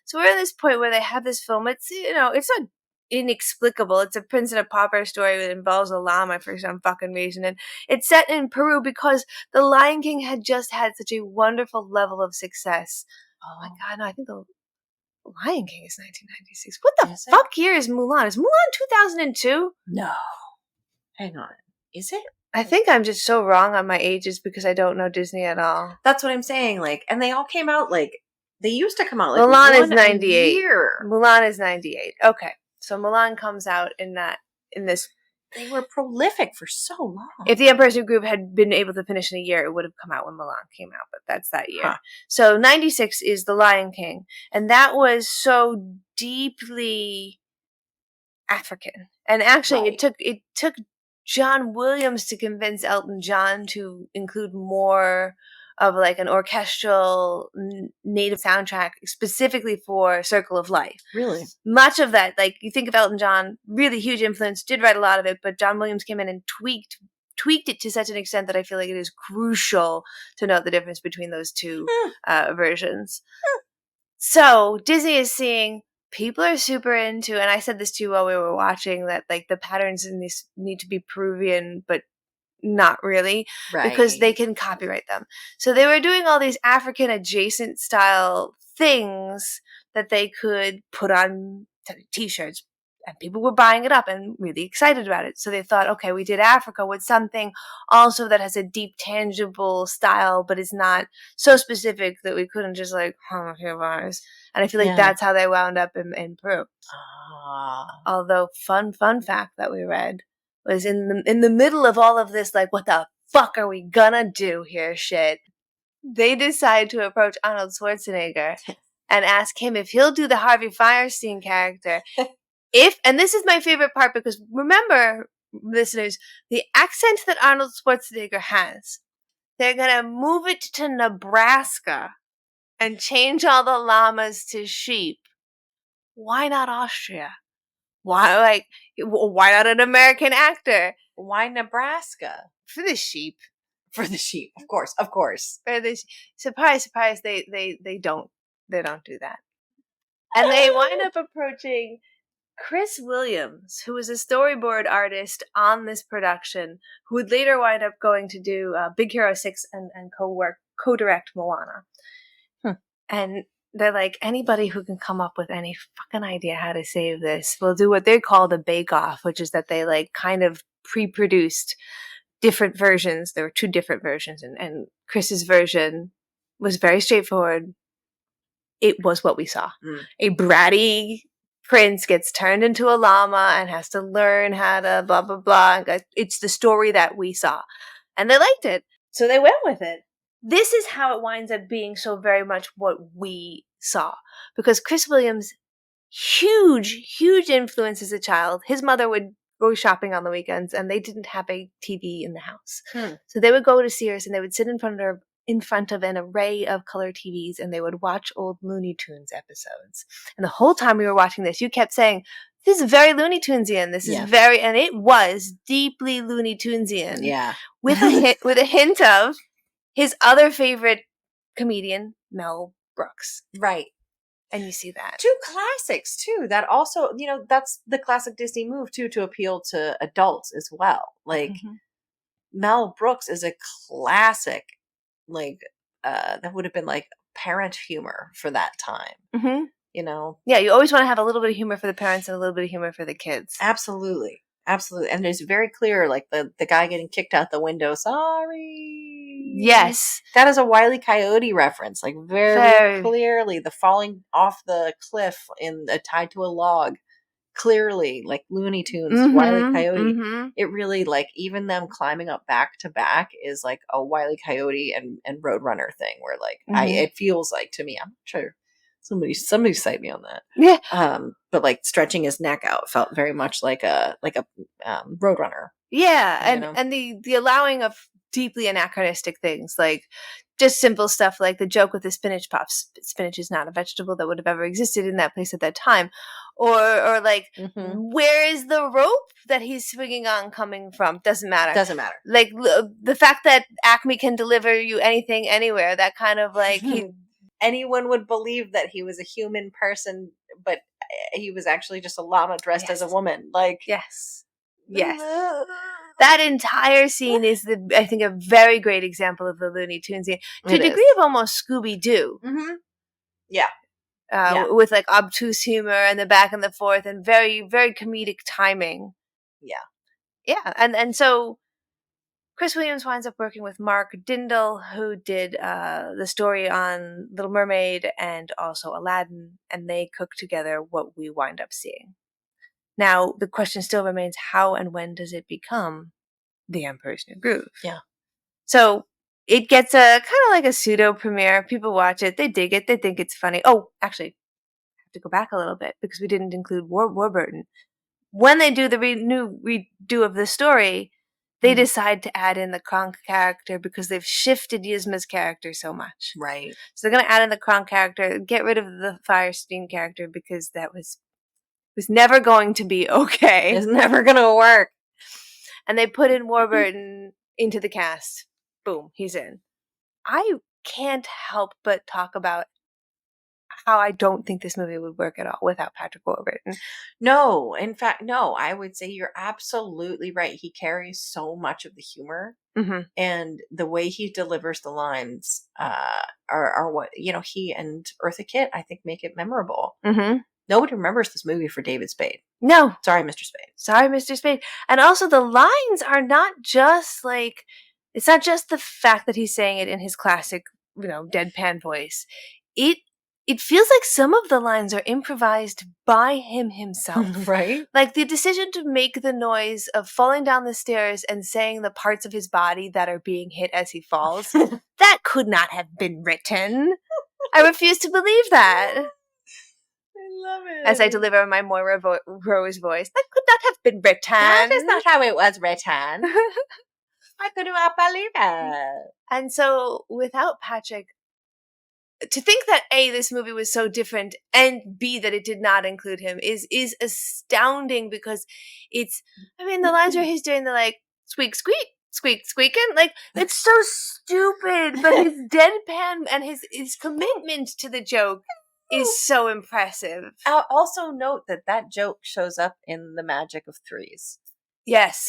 So we're at this point where they have this film. It's, it's not inexplicable. It's a Prince and a Pauper story that involves a llama for some fucking reason. And it's set in Peru because The Lion King had just had such a wonderful level of success. Oh my God, no, I think the Lion King is 1996. What the fuck year is Mulan? Is Mulan 2002? No. Hang on. Is it? I think I'm just so wrong on my ages because I don't know Disney at all. This what I'm saying. Like, and they all came out like, they used to come out like Mulan is 98. Year. Mulan is 98. Okay. So Mulan comes out in this. They were prolific for so long. If The Emperor's New Groove had been able to finish in a year, it would have come out when Mulan came out, but that's that year. Huh. So 96 is The Lion King, and that was so deeply African. And actually, it took John Williams to convince Elton John to include more of like an orchestral native soundtrack specifically for Circle of Life. Really? Much of that, like you think of Elton John, really huge influence, did write a lot of it, but John Williams came in and tweaked it to such an extent that I feel like it is crucial to note the difference between those two versions. So Disney is seeing people are super into, and I said this to you while we were watching, that like the patterns in this need to be Peruvian, but not really, because they can copyright them. So they were doing all these African adjacent style things that they could put on t-shirts, and people were buying it up and really excited about it. So they thought, okay, we did Africa with something also that has a deep, tangible style, but is not so specific that we couldn't just like, here of ours. And I feel like that's how they wound up in Peru. Although, fun fact that we read was in the middle of all of this, like, what the fuck are we gonna do here shit, they decide to approach Arnold Schwarzenegger and ask him if he'll do the Harvey Fierstein character. And this is my favorite part, because remember, listeners, the accent that Arnold Schwarzenegger has, they're gonna move it to Nebraska and change all the llamas to sheep. Why not Austria? Why not an American actor? Why Nebraska? For the sheep. For the sheep, of course. For the surprise, they don't do that. And they wind up approaching Chris Williams, who was a storyboard artist on this production, who would later wind up going to do Big Hero 6 and co-direct Moana. And they're like, anybody who can come up with any fucking idea how to save this will do what they call the bake-off, which is that they like kind of pre-produced different versions. There were 2 different versions, and Chris's version was very straightforward. It was what we saw. A bratty prince gets turned into a llama and has to learn how to blah, blah, blah. It's the story that we saw. And they liked it. So they went with it. This is how it winds up being so very much what we saw. Because Chris Williams, huge influence as a child. His mother would go shopping on the weekends, and they didn't have a TV in the house. So they would go to Sears, and they would sit in front of an array of color TVs, and they would watch old Looney Tunes episodes. And the whole time we were watching this, you kept saying, this is very Looney Tunesian. This is very, and it was deeply Looney Tunesian. Yeah. With a hint of his other favorite comedian, Mel Brooks. Right. And you see that. 2 classics, too. That also, that's the classic Disney move, too, to appeal to adults as well. Like, Mel Brooks is a classic, like, that would have been, like, parent humor for that time. Yeah, you always want to have a little bit of humor for the parents and a little bit of humor for the kids. Absolutely. And it's very clear, like, the guy getting kicked out the window, sorry. Yes. That is a Wile E. Coyote reference, like, very clearly. The falling off the cliff tied to a log. Clearly, like Looney Tunes, Wile E. Coyote. It really, like, even them climbing up back to back is like a Wile E. Coyote and Roadrunner thing, where, like, it feels like, to me, I'm not sure. Somebody cite me on that. Yeah. But like stretching his neck out felt very much like a Roadrunner. Yeah, and the allowing of deeply anachronistic things, like just simple stuff like the joke with the spinach pops. Spinach is not a vegetable that would have ever existed in that place at that time. Or like, where is the rope that he's swinging on coming from? Doesn't matter. Like the fact that Acme can deliver you anything, anywhere, that kind of like... Anyone would believe that he was a human person, but he was actually just a llama dressed as a woman. Like, yes. That entire scene is, I think, a very great example of the Looney Tunes scene. To a degree of almost Scooby-Doo. Yeah. With like obtuse humor and the back and the forth and very, very comedic timing. Yeah. And so Chris Williams winds up working with Mark Dindal, who did the story on Little Mermaid and also Aladdin, and they cook together what we wind up seeing. Now, the question still remains, how and when does it become The Emperor's New Groove? Yeah. So it gets a kind of like a pseudo premiere. People watch it. They dig it. They think it's funny. Oh, actually, I have to go back a little bit because we didn't include Warburton. When they do the new redo of the story, they decide to add in the Kronk character because they've shifted Yzma's character so much. Right. So they're going to add in the Kronk character, get rid of the Fierstein character because that was never going to be okay. It's never going to work. And they put in Warburton into the cast. Boom, he's in. I can't help but talk about how I don't think this movie would work at all without Patrick Warburton. No, in fact, no, I would say you're absolutely right. He carries so much of the humor, and the way he delivers the lines are what, he and Eartha Kitt, I think, make it memorable. Nobody remembers this movie for David Spade. No. Sorry, Mr. Spade. Sorry, Mr. Spade. And also the lines are not just like, it's not just the fact that he's saying it in his classic, deadpan voice. It feels like some of the lines are improvised by him himself. Right? Like the decision to make the noise of falling down the stairs and saying the parts of his body that are being hit as he falls, that could not have been written. I refuse to believe that. I love it. As I deliver my Moira Rose voice, that could not have been written. That is not how it was written. I could not believe it. And so, without Patrick, to think that A, this movie was so different, and B, that it did not include him is astounding, because the lines where he's doing the like squeak squeak squeak squeaking, like it's so stupid, but his deadpan and his commitment to the joke is so impressive. I'll also note that joke shows up in The Magic of Threes. Yes.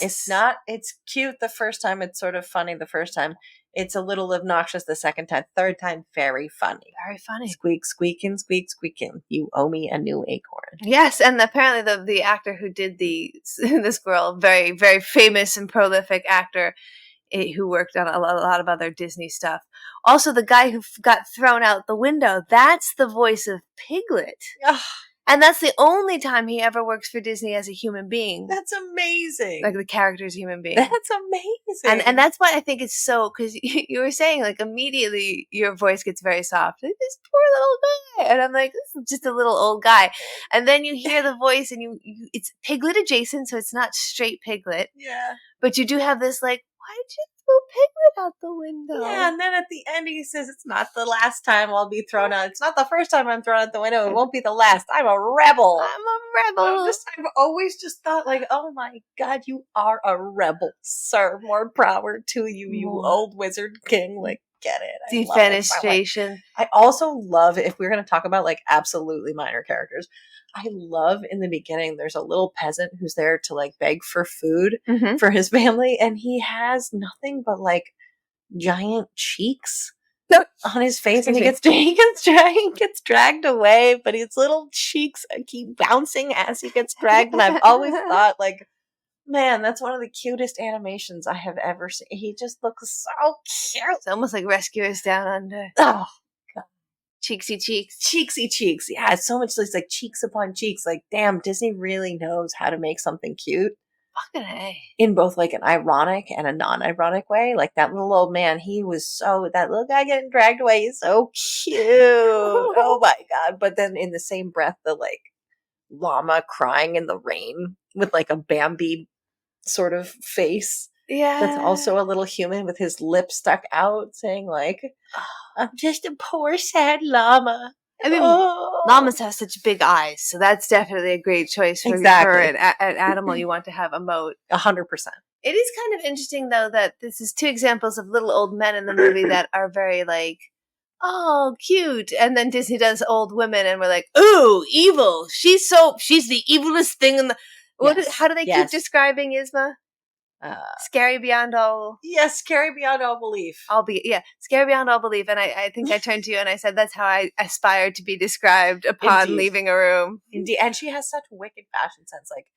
It's cute the first time. It's sort of funny the first time. It's a little obnoxious the second time. Third time, very funny. Very funny. Squeak, squeaking, squeak, squeaking. You owe me a new acorn. Yes, and apparently the actor who did the squirrel, very, very famous and prolific actor who worked on a lot of other Disney stuff. Also, the guy who got thrown out the window, that's the voice of Piglet. Ugh. And that's the only time he ever works for Disney as a human being. That's amazing. Like the character's human being. That's amazing. And that's why I think it's so, because you were saying, like, immediately your voice gets very soft. Like, this poor little guy. And I'm like, this is just a little old guy. And then you hear the voice and it's Piglet adjacent, so it's not straight Piglet. Yeah. But you do have this, like, why'd you throw Piglet out the window? Yeah, and then at the end he says, it's not the last time I'll be thrown out. It's not the first time I'm thrown out the window. It won't be the last. I'm a rebel. I've always just thought, like, oh my God, you are a rebel, sir. More power to you, you old wizard king. Like, get it. Defenestration. I also love, if we're going to talk about, like, absolutely minor characters, I love in the beginning, there's a little peasant who's there to like beg for food for his family. And he has nothing but like giant cheeks on his face. And he gets dragged away, but his little cheeks keep bouncing as he gets dragged. And I've always thought, like, man, that's one of the cutest animations I have ever seen. He just looks so cute. It's almost like Rescuers Down Under. Oh, cheeksy cheeks. Cheeksy cheeks. Yeah, it's so much. It's like cheeks upon cheeks. Like, damn, Disney really knows how to make something cute. Fucking A. In both like an ironic and a non-ironic way. Like that little old man, that little guy getting dragged away, he's so cute. Oh my God. But then in the same breath, the like llama crying in the rain with like a Bambi sort of face. Yeah. That's also a little human with his lips stuck out saying like, I'm just a poor sad llama. I mean, llamas have such big eyes, so that's definitely a great choice for an animal you want to have emote. 100%. It is kind of interesting, though, that this is two examples of little old men in the movie that are very like, oh, cute. And then Disney does old women, and we're like, ooh, evil. She's the evilest thing in the... How do they keep describing Yzma? Scary beyond all... Yes, scary beyond all belief. Scary beyond all belief. And I think I turned to you and I said, that's how I aspire to be described upon leaving a room. Indeed. And she has such wicked fashion sense. Like,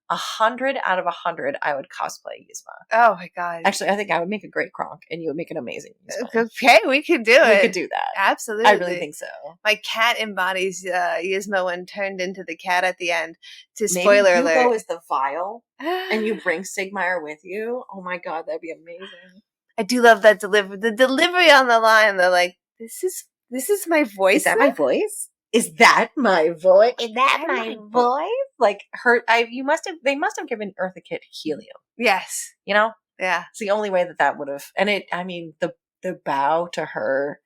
100 out of 100, I would cosplay Yzma. Oh my God. Actually, I think I would make a great Kronk and you would make an amazing Yzma. Okay, we could do it. We could do that. Absolutely. I really think so. My cat embodies Yzma when turned into the cat at the end. Spoiler alert. Maybe you go as the vial and you bring Sigmire with you. Oh my God, that'd be amazing. I do love that delivery. The delivery on the line, they're like, this is my voice. Is that my voice? Is that my voice? Is that my voice? Like they must have given Eartha Kitt helium. Yes. You know? Yeah. It's the only way that would have, and the bow to her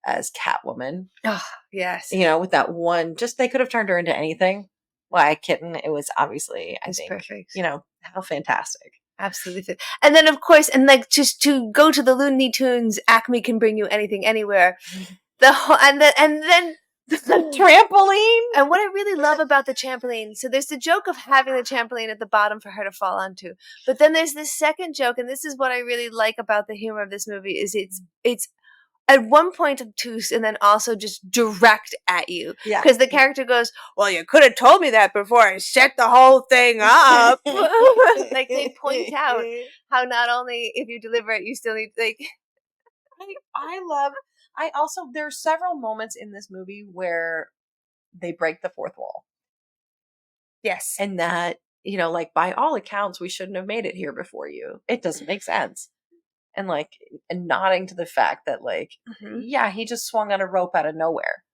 as Catwoman. Oh, yes. You know, with that one, they could have turned her into anything. Why, Kitten, it was obviously, I think, perfect. You know, how fantastic. Absolutely. And then, of course, and like just to go to the Looney Tunes, Acme can bring you anything, anywhere. And then Trampoline. And what I really love about the trampoline, so there's the joke of having the trampoline at the bottom for her to fall onto. But then there's this second joke, and this is what I really like about the humor of this movie, is it's at one point obtuse and then also just direct at you. Yeah. Because the character goes, well, you could have told me that before I set the whole thing up. Like, they point out how not only if you deliver it, you still need, like... I also, there's several moments in this movie where they break the fourth wall. Yes. And that, you know, like, by all accounts, we shouldn't have made it here before you. It doesn't make sense. And, like, and nodding to the fact that, like, yeah, he just swung on a rope out of nowhere.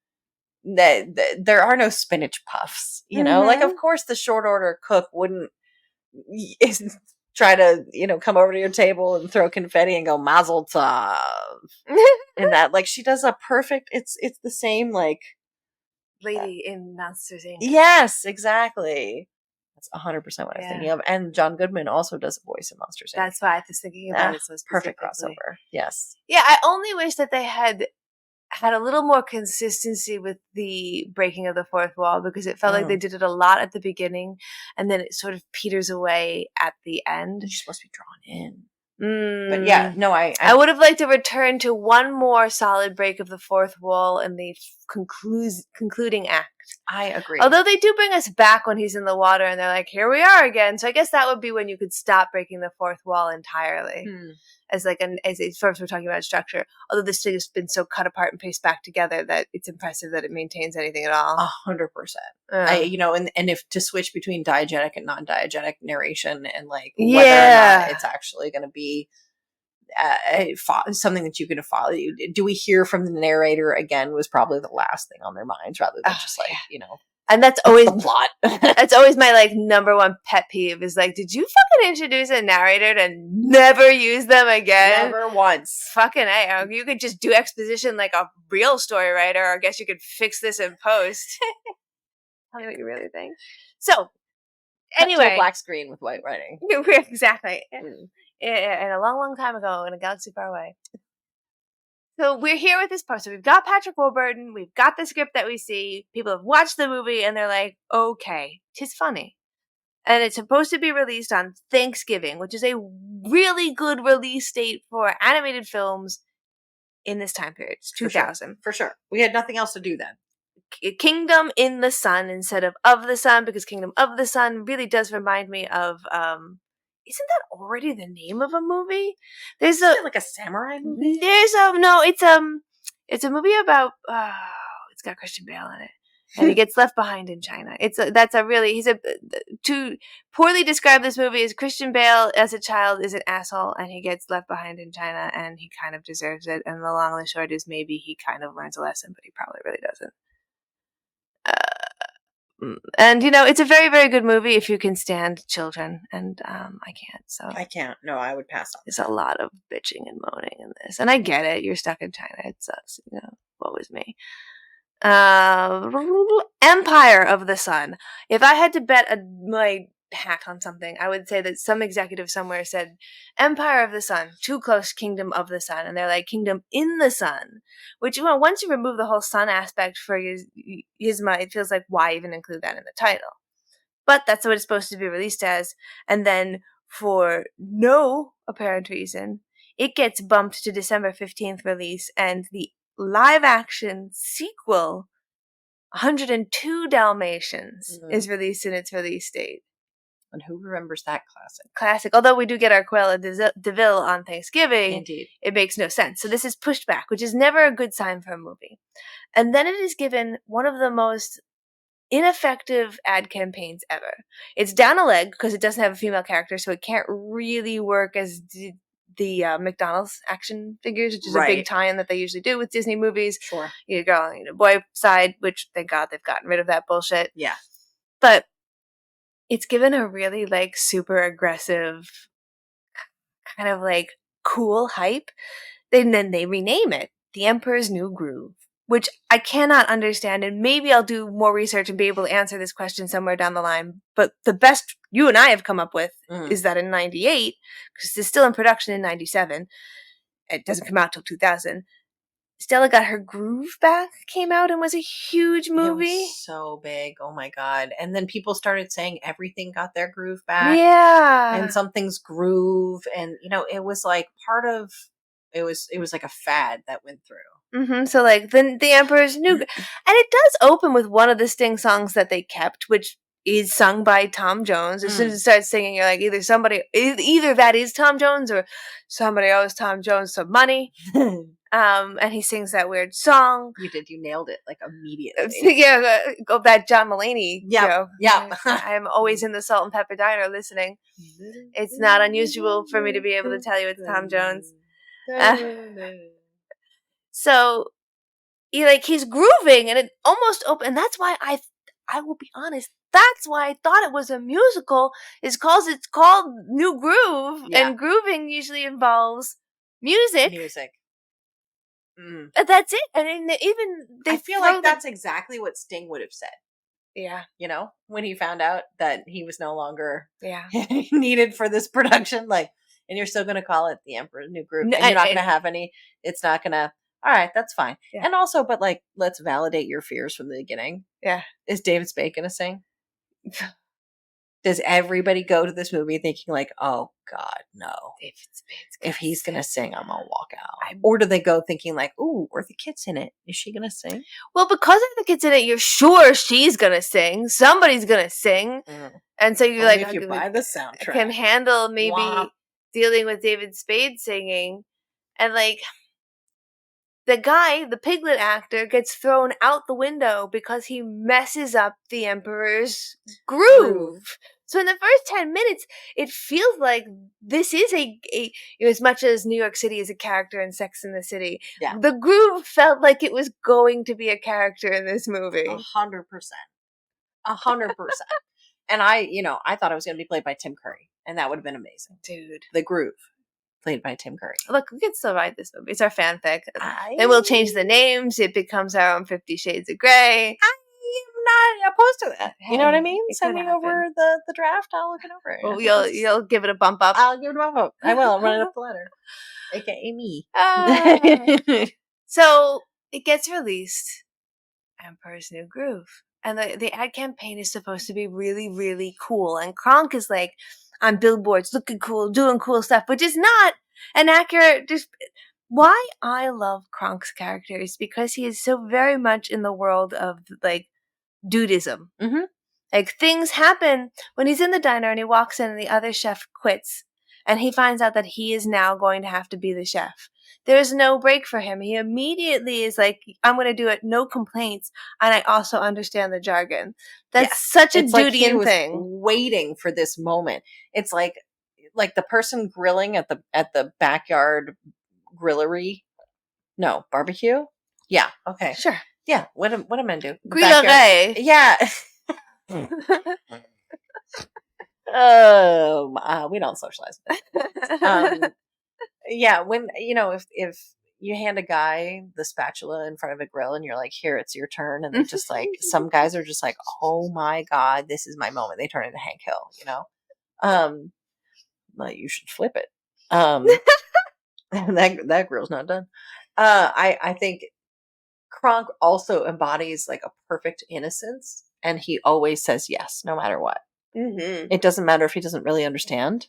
There are no spinach puffs, you know? Like, of course, the short order cook wouldn't try to, you know, come over to your table and throw confetti and go, Mazel tov. And that, like, she does a perfect, it's the same, like... Lady in Monsters, Inc. Yes, exactly. That's 100% what I was thinking Yeah. of. And John Goodman also does a voice in Monsters, Inc. That's why I was thinking about it so Perfect specifically. crossover. Yes. Yeah, I only wish that they had a little more consistency with the breaking of the fourth wall, because it felt like they did it a lot at the beginning and then it sort of peters away at the end. You're supposed to be drawn in. But yeah, no, I would have liked to return to one more solid break of the fourth wall in the concluding act. I agree. Although they do bring us back when he's in the water and they're like, here we are again. So I guess that would be when you could stop breaking the fourth wall entirely. As first we're talking about structure. Although this thing has been so cut apart and pasted back together that it's impressive that it maintains anything at all. 100%. You know, and if to switch between diegetic and non-diegetic narration and like whether or not it's actually going to be something that you can follow. Do we hear from the narrator again was probably the last thing on their minds rather than just like, you know. And that's always the plot. That's always my like number one pet peeve is like, did you fucking introduce a narrator to never use them again? Never once. Fucking A. You could just do exposition like a real story writer, or I guess you could fix this in post. Tell me what you really think. So, anyway. Black screen with white writing. Exactly. And a long, long time ago in a galaxy far away. So we're here with this poster. We've got Patrick Warburton. We've got the script that we see. People have watched the movie and they're like, okay, 'tis funny. And it's supposed to be released on Thanksgiving, which is a really good release date for animated films in this time period. It's 2000. For sure. We had nothing else to do then. Kingdom in the Sun instead of the Sun, because Kingdom of the Sun really does remind me of... isn't that already the name of a movie? Isn't it like a samurai movie? It's a movie about it's got Christian Bale in it, and he gets left behind in China. To poorly describe this movie is Christian Bale as a child is an asshole, and he gets left behind in China, and he kind of deserves it. And the long and the short is maybe he kind of learns a lesson, but he probably really doesn't. And you know, it's a very, very good movie if you can stand children, and I can't. So I can't. No, I would pass on. There's a lot of bitching and moaning in this, and I get it. You're stuck in China. It sucks. You know, what was me? Empire of the Sun. If I had to bet my hat on something, I would say that some executive somewhere said Empire of the Sun, too close Kingdom of the Sun, and they're like Kingdom in the Sun, which, you know, once you remove the whole sun aspect for Yzma, it feels like why even include that in the title? But that's what it's supposed to be released as, and then for no apparent reason, it gets bumped to December 15th release, and the live-action sequel, 102 Dalmatians, is released in its release date. And who remembers that classic? Classic. Although we do get our Cruella de Vil on Thanksgiving, indeed, it makes no sense. So this is pushed back, which is never a good sign for a movie. And then it is given one of the most ineffective ad campaigns ever. It's down a leg because it doesn't have a female character, so it can't really work as the McDonald's action figures, which is a big tie-in that they usually do with Disney movies. Sure. You girl, boy side, which thank God they've gotten rid of that bullshit. Yeah. But it's given a really like super aggressive kind of like cool hype. And then they rename it The Emperor's New Groove, which I cannot understand, and maybe I'll do more research and be able to answer this question somewhere down the line. But the best you and I have come up with is that in 98, because it's still in production in 97, it doesn't come out till 2000, Stella Got Her Groove Back came out and was a huge It movie. was so big. Oh my God. And then people started saying everything got their groove back. Yeah. And something's groove. And, it was like it was like a fad that went through. So like the Emperor's New, and it does open with one of the Sting songs that they kept, which is sung by Tom Jones. As soon as it starts singing, you're like, either that is Tom Jones or somebody owes Tom Jones some money. And he sings that weird song. You did. You nailed it like immediately. Yeah, go that John Mulaney joke. Yeah. I'm always in the Salt and Pepper Diner listening. It's not unusual for me to be able to tell you it's Tom Jones. So, he's grooving, and it almost open. And that's why I will be honest. That's why I thought it was a musical. Is because it's called New Groove, and grooving usually involves music. That's it. And even I feel like that's exactly what Sting would have said. Yeah. When he found out that he was no longer needed for this production, and you're still going to call it The Emperor's New Groove, and you're not going to have any. It's not going to. All right, that's fine. Yeah. And also, but let's validate your fears from the beginning. Yeah. Is David Spade going to sing? Does everybody go to this movie thinking oh God, no. David Spade's if he's going to sing, I'm going to walk out. Or do they go thinking ooh, Eartha Kitt's in it. Is she going to sing? Well, because Eartha Kitt's in it, you're sure she's going to sing. Somebody's going to sing. And so you're if you buy the soundtrack. Can handle maybe dealing with David Spade singing. And the guy, the Piglet actor, gets thrown out the window because he messes up the Emperor's groove. So in the first 10 minutes, it feels like this is as much as New York City is a character in Sex and the City, the groove felt like it was going to be a character in this movie. 100%. 100%. And I thought it was going to be played by Tim Curry, and that would have been amazing. Dude. The groove. Played by Tim Curry. Look, we can still write this movie. It's our fanfic. Then we'll change the names. It becomes our own 50 Shades of Grey. I'm not opposed to that. You know what I mean? Send me over the draft. I'll look it over. Well, you'll give it a bump up. I'll give it a bump up. I will. I'll run it up the ladder. AKA me. So it gets released. Emperor's New Groove. And the ad campaign is supposed to be really, really cool. And Kronk is on billboards looking cool, doing cool stuff, which is not an accurate. Why I love Kronk's character is because he is so very much in the world of dudism. Things happen when he's in the diner and he walks in and the other chef quits and he finds out that he is now going to have to be the chef. There's no break for him. He immediately is I'm going to do it, no complaints, and I also understand the jargon. That's such a Dudian thing. Waiting for this moment. It's like the person grilling at the backyard grillery. No, barbecue. Yeah. Okay. Sure. Yeah. What am I do? Grilleray. Yeah. We don't socialize. Yeah, when if you hand a guy the spatula in front of a grill and you're like, here, it's your turn, and they're just some guys are just oh my God, this is my moment. They turn into Hank Hill, well, you should flip it. That grill's not done. I think Kronk also embodies a perfect innocence, and he always says yes, no matter what. It doesn't matter if he doesn't really understand.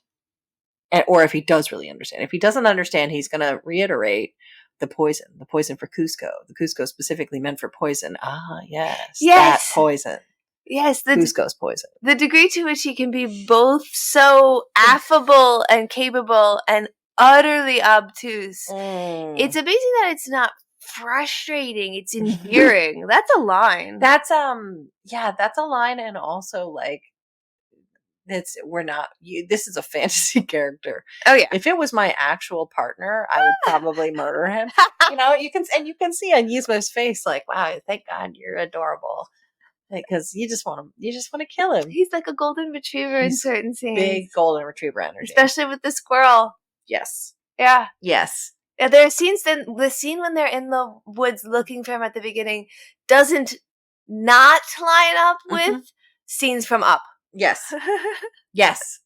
Or if he does really understand. If he doesn't understand, he's going to reiterate the poison for Cusco. The Cusco specifically meant for poison. Ah, yes. That poison. Yes. Cusco's poison. The degree to which he can be both so affable and capable and utterly obtuse. It's amazing that it's not frustrating. It's endearing. That's a line. That's a line. And also this is a fantasy character. Oh yeah. If it was my actual partner, I would probably murder him. You can see on Yzma's face, wow, thank God you're adorable. Because you just want to kill him. He's like a golden retriever in certain scenes. Big golden retriever energy. Especially with the squirrel. Yes. Yeah. Yes. Yeah, there are scenes the scene when they're in the woods looking for him at the beginning doesn't not line up with scenes from Up. Yes. Yes.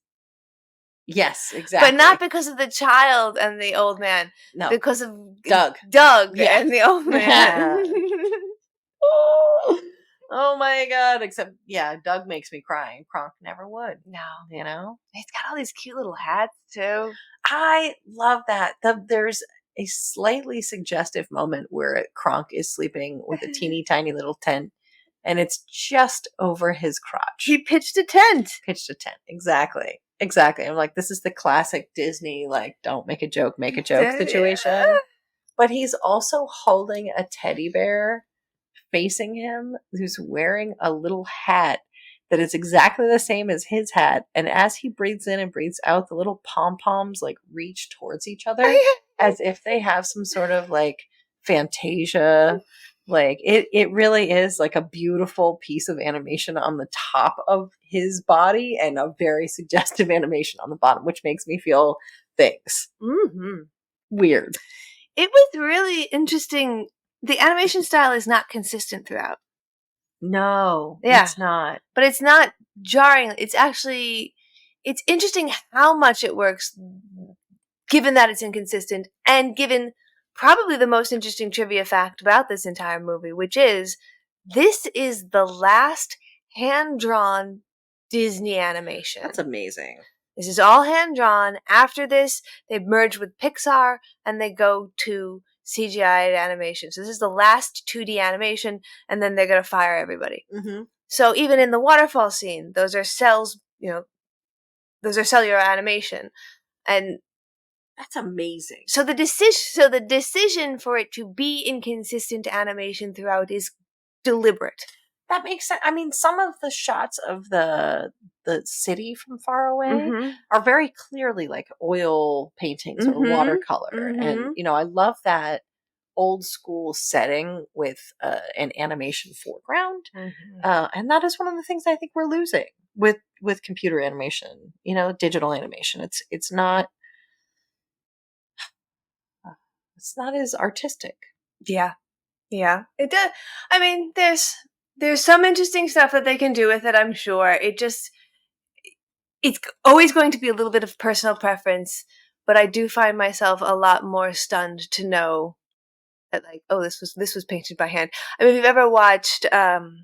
Yes, exactly. But not because of the child and the old man. No. Because of Doug. Yeah. And the old man. Oh my God. Except, yeah, Doug makes me cry and Kronk never would. No. You know? He's got all these cute little hats, too. I love that. There's a slightly suggestive moment where Kronk is sleeping with a teeny tiny little tent and it's just over his crotch. He pitched a tent. Exactly. I'm like, this is the classic Disney, like, don't make a joke situation. But he's also holding a teddy bear facing him who's wearing a little hat that is exactly the same as his hat. And as he breathes in and breathes out, the little pom-poms like reach towards each other as if they have some sort of like fantasia. Like it really is like a beautiful piece of animation on the top of his body and a very suggestive animation on the bottom, which makes me feel things. Mm-hmm. Weird. It was really interesting. The animation style is not consistent throughout. No, Yeah. it's not. But it's not jarring. It's interesting how much it works given that it's inconsistent and given probably the most interesting trivia fact about this entire movie, which is this is the last hand-drawn Disney animation. That's amazing. This is all hand-drawn. After this, they merge with Pixar and they go to CGI animation. So this is the last 2D animation, and then they're going to fire everybody. Mm-hmm. So even in the waterfall scene, those are cells, those are cellular animation. And that's amazing. So the decision for it to be inconsistent animation throughout is deliberate. That makes sense. I mean, some of the shots of the city from far away are very clearly like oil paintings or watercolor. And, I love that old school setting with an animation foreground. And that is one of the things I think we're losing with computer animation, digital animation. It's not as artistic. Yeah. It does. I mean, there's some interesting stuff that they can do with it, I'm sure. It's always going to be a little bit of personal preference, but I do find myself a lot more stunned to know that, like, oh, this was painted by hand. I mean, if you've ever watched, God,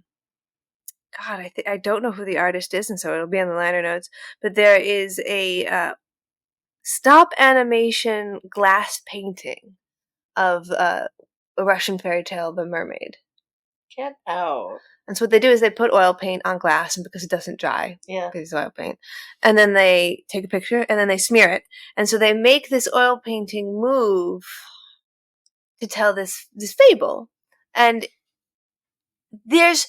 I don't know who the artist is, and so it'll be on the liner notes, but there is a stop animation glass painting of a Russian fairy tale, The Mermaid. Get out. And so what they do is they put oil paint on glass, and because it doesn't dry, because it's oil paint, and then they take a picture and then they smear it, and so they make this oil painting move to tell this fable, and there's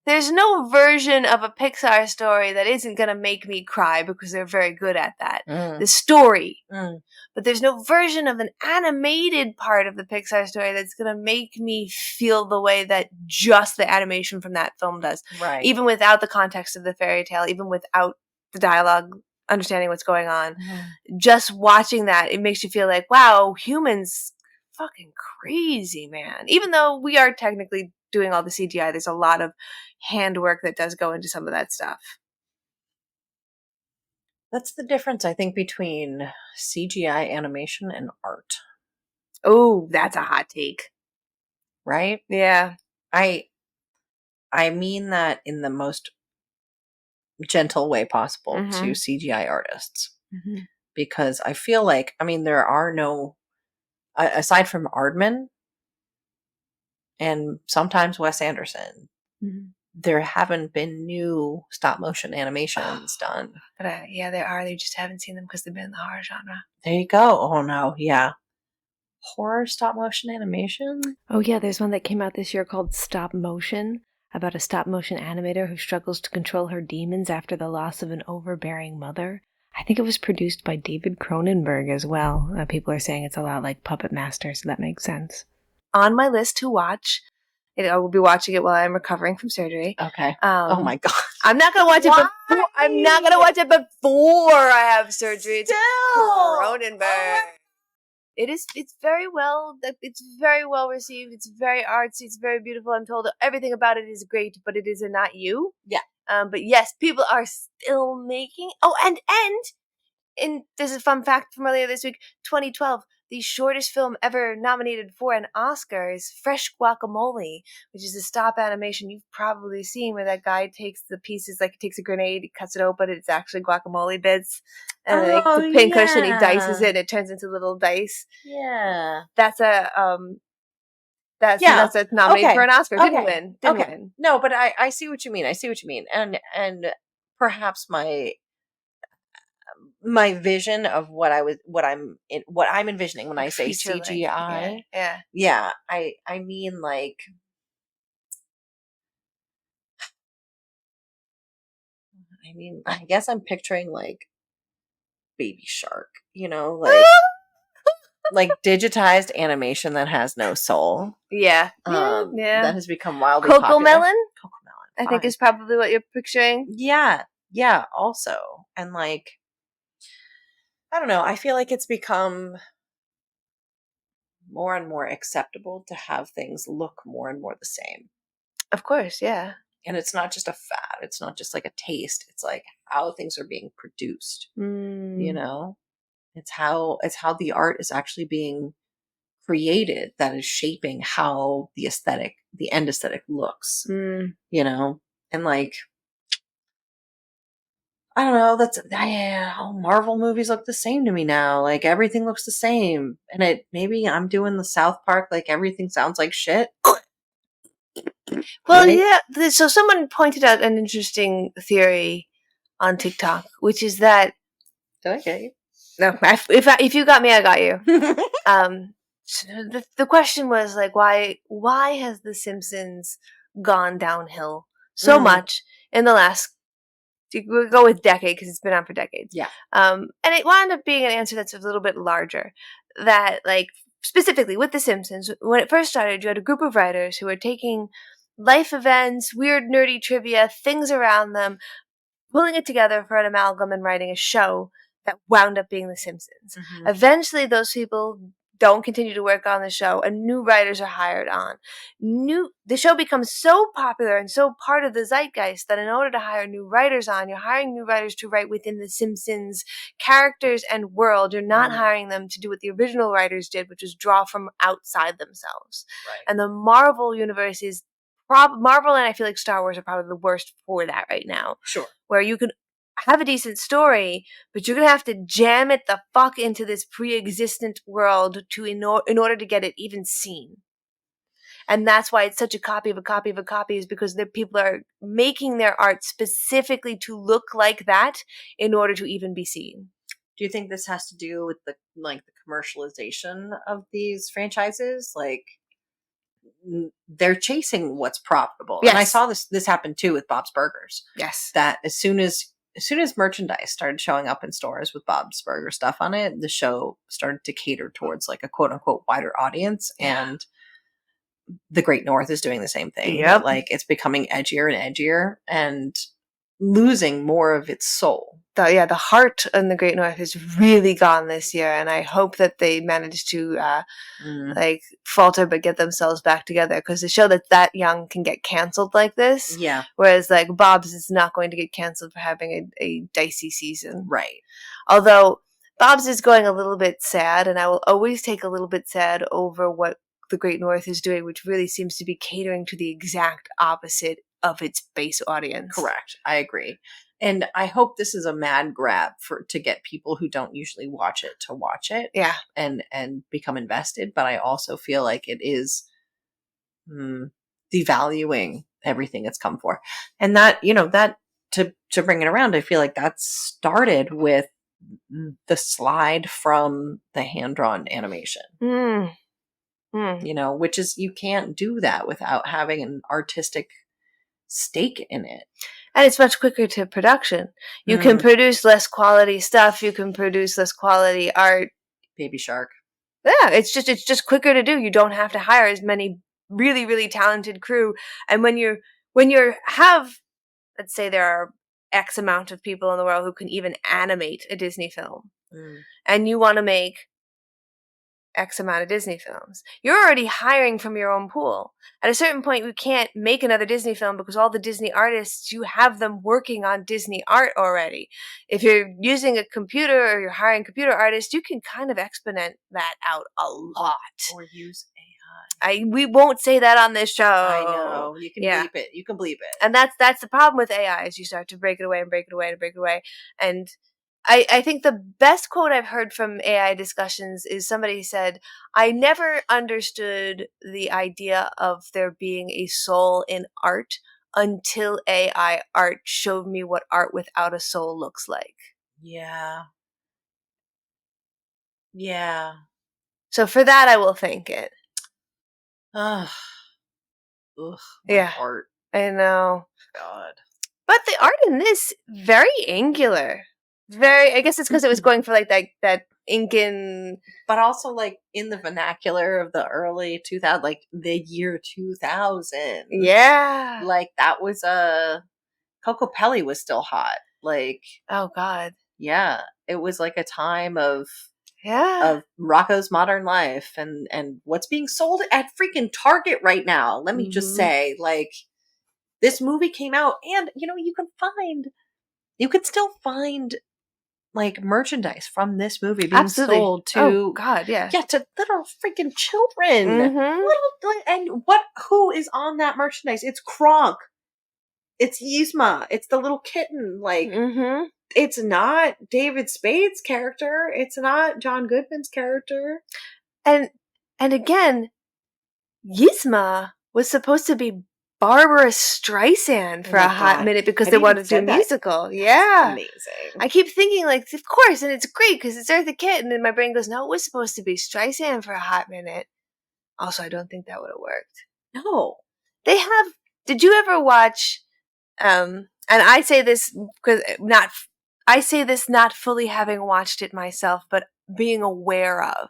no version of a Pixar story that isn't going to make me cry because they're very good at that. The story. But there's no version of an animated part of the Pixar story that's going to make me feel the way that just the animation from that film does. Right. Even without the context of the fairy tale, even without the dialogue, understanding what's going on. Just watching that, it makes you feel like, wow, humans fucking crazy, man. Even though we are technically doing all the CGI, there's a lot of handwork that does go into some of that stuff. That's the difference, I think, between CGI animation and art. Oh, that's a hot take. Right? Yeah. I mean that in the most gentle way possible to CGI artists. Because I feel like, I mean, there are no, aside from Aardman and sometimes Wes Anderson, there haven't been new stop motion animations done. But yeah, there are. You just haven't seen them because they've been in the horror genre. There you go. Oh no, yeah. Horror stop motion animation? Oh yeah, there's one that came out this year called Stop Motion, about a stop motion animator who struggles to control her demons after the loss of an overbearing mother. I think it was produced by David Cronenberg as well. People are saying it's a lot like Puppet Master, so that makes sense. On my list to watch, I will be watching it while I'm recovering from surgery. Okay. Oh my God. I'm not gonna watch it before. I'm not gonna watch it before I have surgery. It's Cronenberg. It's very well received. It's very artsy. It's very beautiful. I'm told everything about it is great, but it is a not you. Yeah. But yes, people are still making. Oh, and this is a fun fact from earlier this week, 2012, the shortest film ever nominated for an Oscar is Fresh Guacamole, which is a stop animation you've probably seen where that guy takes the pieces, like he takes a grenade, he cuts it open, it's actually guacamole bits. And like the pincushion, he dices it, and it turns into little dice. Yeah. That's a that's a nominated for an Oscar. Didn't win. Didn't win. No, but I see what you mean. I see what you mean. And perhaps my vision of what I'm envisioning when I say CGI. Yeah. I mean, like, I guess I'm picturing like Baby Shark, like digitized animation that has no soul. Yeah. That has become wildly popular. Cocomelon, I think is probably what you're picturing. Yeah, also. And like, I don't know, I feel like it's become more and more acceptable to have things look more and more the same. Of course, yeah. And it's not just a fad, it's not just like a taste, it's like how things are being produced. It's how the art is actually being created that is shaping how the end aesthetic looks. And like, I don't know, all Marvel movies look the same to me now. Like everything looks the same. And maybe I'm doing the South Park, like everything sounds like shit. Well, right? Yeah. So someone pointed out an interesting theory on TikTok, which is that. Did I get you? No, if you got me, I got you. So the question was like, why has The Simpsons gone downhill so much in the last? We'll go with decade because it's been on for decades. Yeah. And it wound up being an answer that's a little bit larger. That, like, specifically with The Simpsons, when it first started, you had a group of writers who were taking life events, weird, nerdy trivia, things around them, pulling it together for an amalgam and writing a show that wound up being The Simpsons. Mm-hmm. Eventually, those people don't continue to work on the show, and new writers are hired on. The show becomes so popular and so part of the zeitgeist that in order to hire new writers on, you're hiring new writers to write within The Simpsons characters and world. You're not hiring them to do what the original writers did, which is draw from outside themselves. Right. And the Marvel universe is Marvel, and I feel like Star Wars are probably the worst for that right now. Sure. Where you can have a decent story, but you're going to have to jam it the fuck into this pre-existent world in order to get it even seen. And that's why it's such a copy of a copy of a copy, is because the people are making their art specifically to look like that in order to even be seen. Do you think this has to do with the commercialization of these franchises? Like, they're chasing what's profitable. Yes. And I saw this happen too with Bob's Burgers. Yes. That as soon as merchandise started showing up in stores with Bob's Burger stuff on it, the show started to cater towards like a quote unquote wider audience. Yeah. And the Great North is doing the same thing. Yep. Like, it's becoming edgier and edgier and losing more of its soul. The heart in the Great North is really gone this year, and I hope that they manage to falter but get themselves back together, because the show that young can get canceled like this. Yeah. Whereas like Bob's is not going to get canceled for having a dicey season. Right. Although Bob's is going a little bit sad, and I will always take a little bit sad over what the Great North is doing, which really seems to be catering to the exact opposite of its base audience. Correct. I agree. And I hope this is a mad grab to get people who don't usually watch it to watch it. Yeah. And become invested. But I also feel like it is devaluing everything it's come for. And that, that to bring it around, I feel like that started with the slide from the hand-drawn animation. Which is, you can't do that without having an artistic stake in it. And it's much quicker to production. You can produce less quality stuff. You can produce less quality art. Baby Shark. Yeah, it's just quicker to do. You don't have to hire as many really, really talented crew. And when you have, let's say there are X amount of people in the world who can even animate a Disney film, and you want to make X amount of Disney films. You're already hiring from your own pool. At a certain point, you can't make another Disney film because all the Disney artists, you have them working on Disney art already. If you're using a computer or you're hiring computer artists, you can kind of exponent that out a lot. Or use AI. We won't say that on this show. I know. You can bleep it. You can bleep it. And that's the problem with AI is you start to break it away and break it away and break it away. And I think the best quote I've heard from AI discussions is somebody said, I never understood the idea of there being a soul in art until AI art showed me what art without a soul looks like. Yeah. Yeah. So for that, I will thank it. Ugh. Ugh. Yeah. Art. I know. God. But the art in this, very angular. I guess it's because it was going for like that Incan. But also like in the vernacular of the early 2000, like the year 2000. Yeah. Like that was Coco Pelli was still hot. Like, oh God. Yeah. It was like a time of Rocco's Modern Life and what's being sold at freaking Target right now. Let me just say, like, this movie came out and, you can still find like merchandise from this movie being sold to, oh God, yeah, to little freaking children. Who is on that merchandise? It's Kronk. It's Yzma. It's the little kitten. Like, it's not David Spade's character. It's not John Goodman's character. And again, Yzma was supposed to be Barbara Streisand for a hot minute because they wanted to do a musical. Yeah. Amazing. I keep thinking, like, of course, and it's great because it's Eartha Kitt, and then my brain goes, no, it was supposed to be Streisand for a hot minute. Also, I don't think that would have worked. No. Did you ever watch, and I say this because not fully having watched it myself, but being aware of.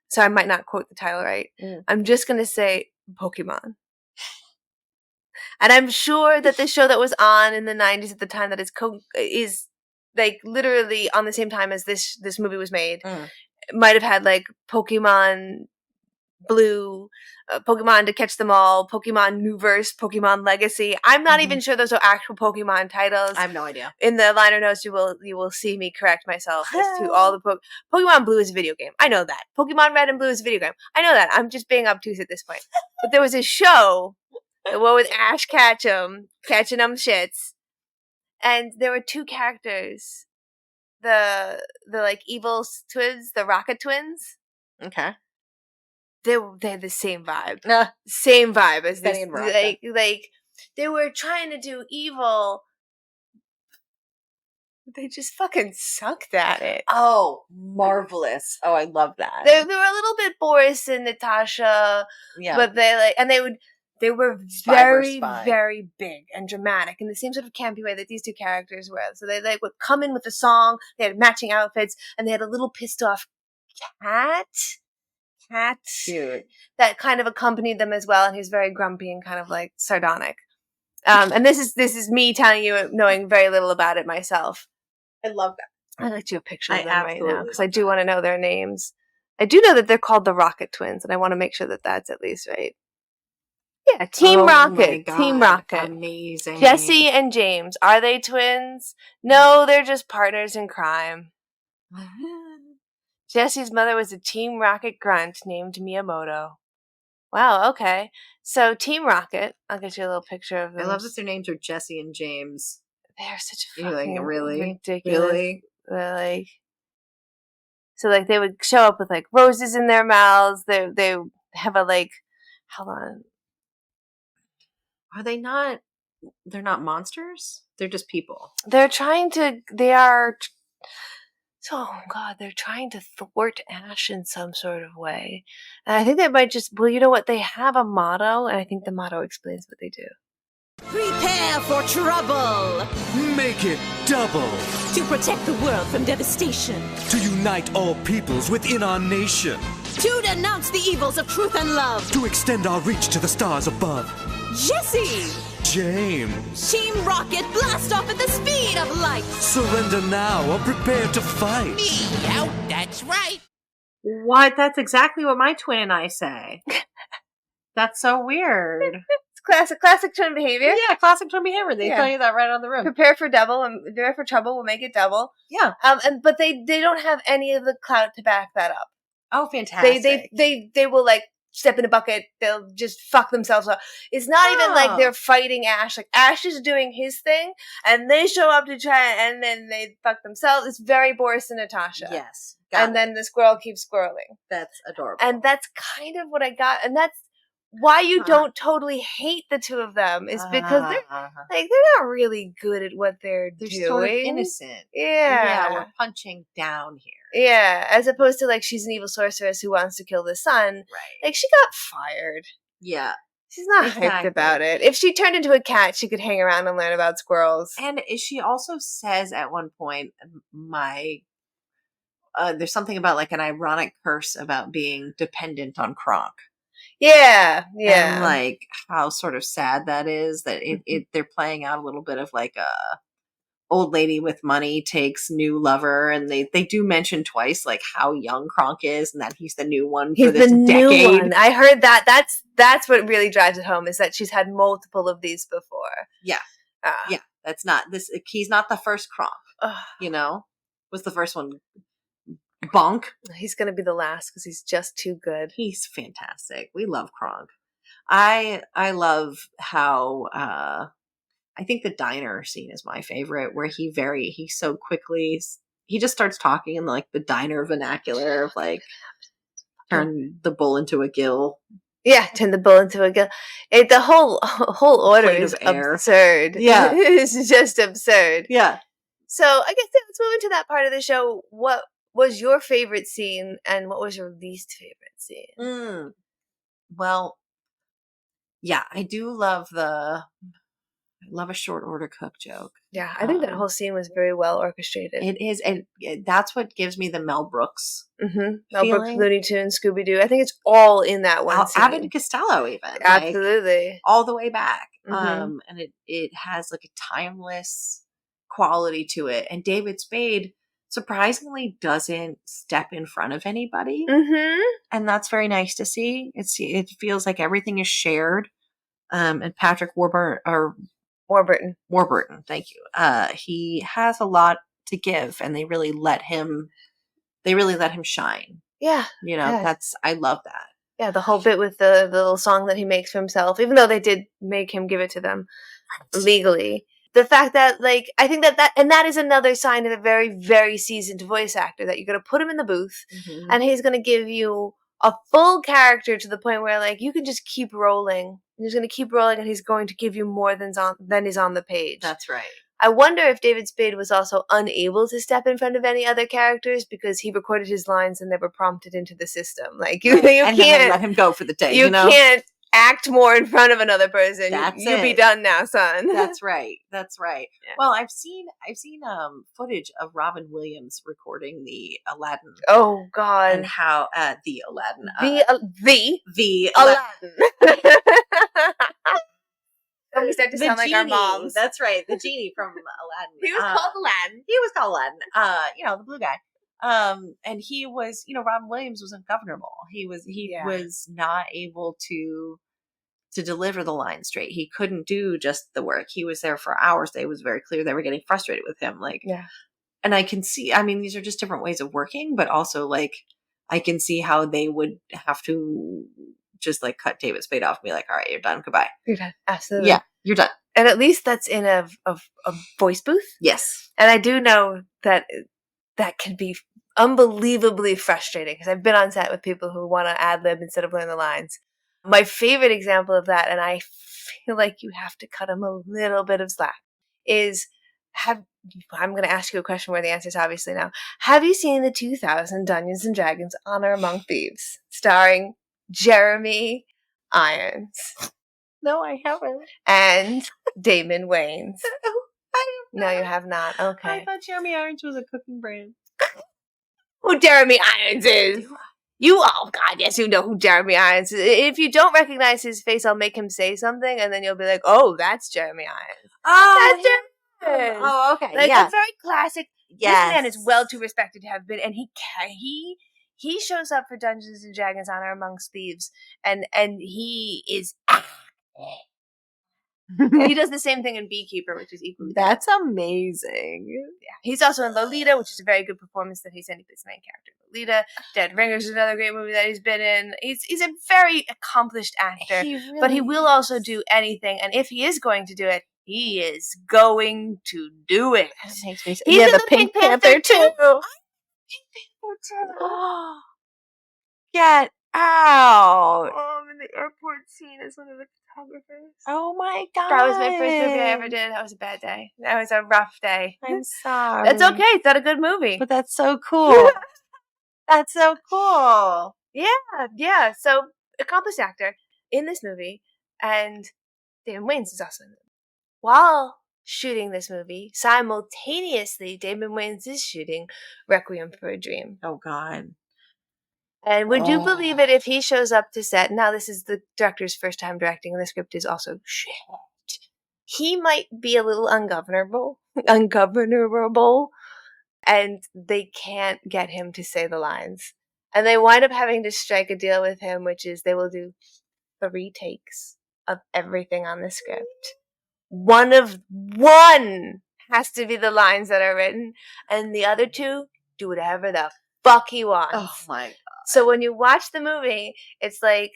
So I might not quote the title right. I'm just going to say Pokemon. And I'm sure that the show that was on in the 90s at the time that is like literally on the same time as this movie was made, might have had like Pokemon Blue, Pokemon To Catch Them All, Pokemon New Verse, Pokemon Legacy. I'm not even sure those are actual Pokemon titles. I have no idea. In the liner notes, you will see me correct myself as to all the Pokemon Blue is a video game. I know that. Pokemon Red and Blue is a video game. I know that. I'm just being obtuse at this point. But there was a show, the one with Ash Ketchum, catching them shits, and there were two characters, the like evil twins, the Rocket Twins. Okay. They had the same vibe. Same vibe as this. Like they were trying to do evil. They just fucking sucked at it. Oh, marvelous. Oh, I love that. They were a little bit Boris and Natasha. Yeah. But they were very, very big and dramatic in the same sort of campy way that these two characters were. So they like would come in with a song, they had matching outfits, and they had a little pissed off cat. Cute. That kind of accompanied them as well, and he was very grumpy and kind of like sardonic. And this is me telling you, knowing very little about it myself. I love that. I'd like to do a picture of them right now because I do want to know their names. I do know that they're called the Rocket Twins, and I want to make sure that that's at least right. Yeah, Team Rocket. Team Rocket. Amazing. Jesse and James. Are they twins? No, they're just partners in crime. Jesse's mother was a Team Rocket grunt named Miyamoto. Wow, okay. So Team Rocket, I'll get you a little picture of them. I love that their names are Jesse and James. They're such a fucking really ridiculous. Really? They're like, so like they would show up with like roses in their mouths. They have a like, hold on. Are they not? They're not monsters. They're just people. They're trying to thwart Ash in some sort of way. And I think they might you know what? They have a motto, and I think the motto explains what they do. Prepare for trouble! Make it double! To protect the world from devastation. To unite all peoples within our nation. To denounce the evils of truth and love. To extend our reach to the stars above. Jesse! James! Team Rocket, blast off at the speed of light! Surrender now or prepare to fight! Me out, that's right! What? That's exactly what my twin and I say. That's so weird. It's classic twin behavior. Yeah, classic twin behavior. They tell you that right on the room. Prepare for double, and prepare for trouble. We'll make it double. Yeah. But they don't have any of the clout to back that up. Oh, fantastic. They will like step in a bucket. They'll just fuck themselves up. It's not even like they're fighting Ash. Like Ash is doing his thing, and they show up to try, and then they fuck themselves. It's very Boris and Natasha. Yes. Then the squirrel keeps squirreling. That's adorable. And that's kind of what I got, and that's why you don't totally hate the two of them is because they're not really good at what they're doing. Sort of innocent. Yeah. We're punching down here. Yeah, as opposed to like she's an evil sorceress who wants to kill the sun. Right. Like she got fired. Yeah. She's not hyped about it. If she turned into a cat, she could hang around and learn about squirrels. And she also says at one point, there's something about like an ironic curse about being dependent on Kronk. Yeah. And like how sort of sad that is that they're playing out a little bit of like a old lady with money takes new lover, and they do mention twice like how young Kronk is and that he's the new one for this decade. New one. I heard that. That's what really drives it home is that she's had multiple of these before. Yeah. Yeah. That's not this. He's not the first Kronk. Was the first one Bonk? He's going to be the last because he's just too good. He's fantastic. We love Kronk. I love how I think the diner scene is my favorite, where he so quickly he just starts talking in like the diner vernacular of like turn the bull into a gill. Yeah, turn the bull into a gill. The whole order is absurd. Yeah, it's just absurd. Yeah. So I guess let's move into that part of the show. What was your favorite scene, and what was your least favorite scene? Well, yeah, I do love a short order cook joke. Yeah, I think that whole scene was very well orchestrated. It is, and that's what gives me the Mel Brooks. Mel Brooks, Looney Tunes, Scooby Doo. I think it's all in that one scene. Abbott and Costello, even absolutely, like, all the way back. And it has like a timeless quality to it. And David Spade surprisingly doesn't step in front of anybody, and that's very nice to see. It feels like everything is shared. And Patrick Warburton, thank you. He has a lot to give, and they really let him shine. Yeah, I love that. Yeah, the whole bit with the little song that he makes for himself, even though they did make him give it to them legally. The fact that, like, I think that is another sign of a very, very seasoned voice actor, that you're going to put him in the booth and he's going to give you a full character to the point where, like, you can just keep rolling. He's going to keep rolling, and he's going to give you more than is on the page. That's right. I wonder if David Spade was also unable to step in front of any other characters because he recorded his lines and they were prompted into the system. Like, you can't let him go for the day. You can't act more in front of another person. You be done now, son. That's right. Yeah. Well, I've seen footage of Robin Williams recording the Aladdin. Oh God! And how the Aladdin, the Aladdin. And we start to sound like our moms. That's right, the genie from Aladdin. He was called Aladdin. The blue guy. And he was, Robin Williams was ungovernable. He was not able to deliver the line straight. He couldn't do just the work. He was there for hours. It was very clear they were getting frustrated with him. And I can see, these are just different ways of working, but also like, I can see how they would have to just like cut David Spade off and be like, all right, you're done. Goodbye. You're done. Absolutely. Yeah, you're done. And at least that's in a voice booth. Yes. And I do know that can be unbelievably frustrating because I've been on set with people who want to ad-lib instead of learn the lines. My favorite example of that, and I feel like you have to cut them a little bit of slack, is I'm going to ask you a question where the answer is obviously no. Have you seen the 2000 Dungeons & Dragons Honor Among Thieves starring Jeremy Irons? No, I haven't. And Damon Wayans. No, you have not. Okay. I thought Jeremy Irons was a cooking brand. Who Jeremy Irons is? Oh God, yes, you know who Jeremy Irons is. If you don't recognize his face, I'll make him say something, and then you'll be like, "Oh, that's Jeremy Irons." Oh, that's Jeremy Irons. Oh, okay. Like, yeah, a very classic. Yes. This man is well too respected to have been, and he shows up for Dungeons and Dragons Honor Amongst Thieves, and he is. He does the same thing in Beekeeper, which is equally. That's amazing. Yeah. He's also in Lolita, which is a very good performance that he's in. He plays the main character in Lolita. Dead Ringers is another great movie that he's been in. He's a very accomplished actor, but he will also do anything. And if he is going to do it, he is going to do it. That makes me. He's in the Pink Panther too. Get out! I'm in the airport scene as one of the photographers. Oh my god! That was my first movie I ever did. That was a bad day. That was a rough day. I'm sorry. That's okay. It's not a good movie. But that's so cool. That's so cool. Yeah. So, accomplished actor in this movie, and David Wayans is also in it. While shooting this movie, simultaneously, David Wayans is shooting Requiem for a Dream. Oh god. And would you believe it if he shows up to set? Now, this is the director's first time directing, and the script is also shit. He might be a little ungovernable, and they can't get him to say the lines. And they wind up having to strike a deal with him, which is they will do 3 takes of everything on the script. One has to be the lines that are written, and the other 2 do whatever the fuck he wants. Oh my god. So when you watch the movie, it's like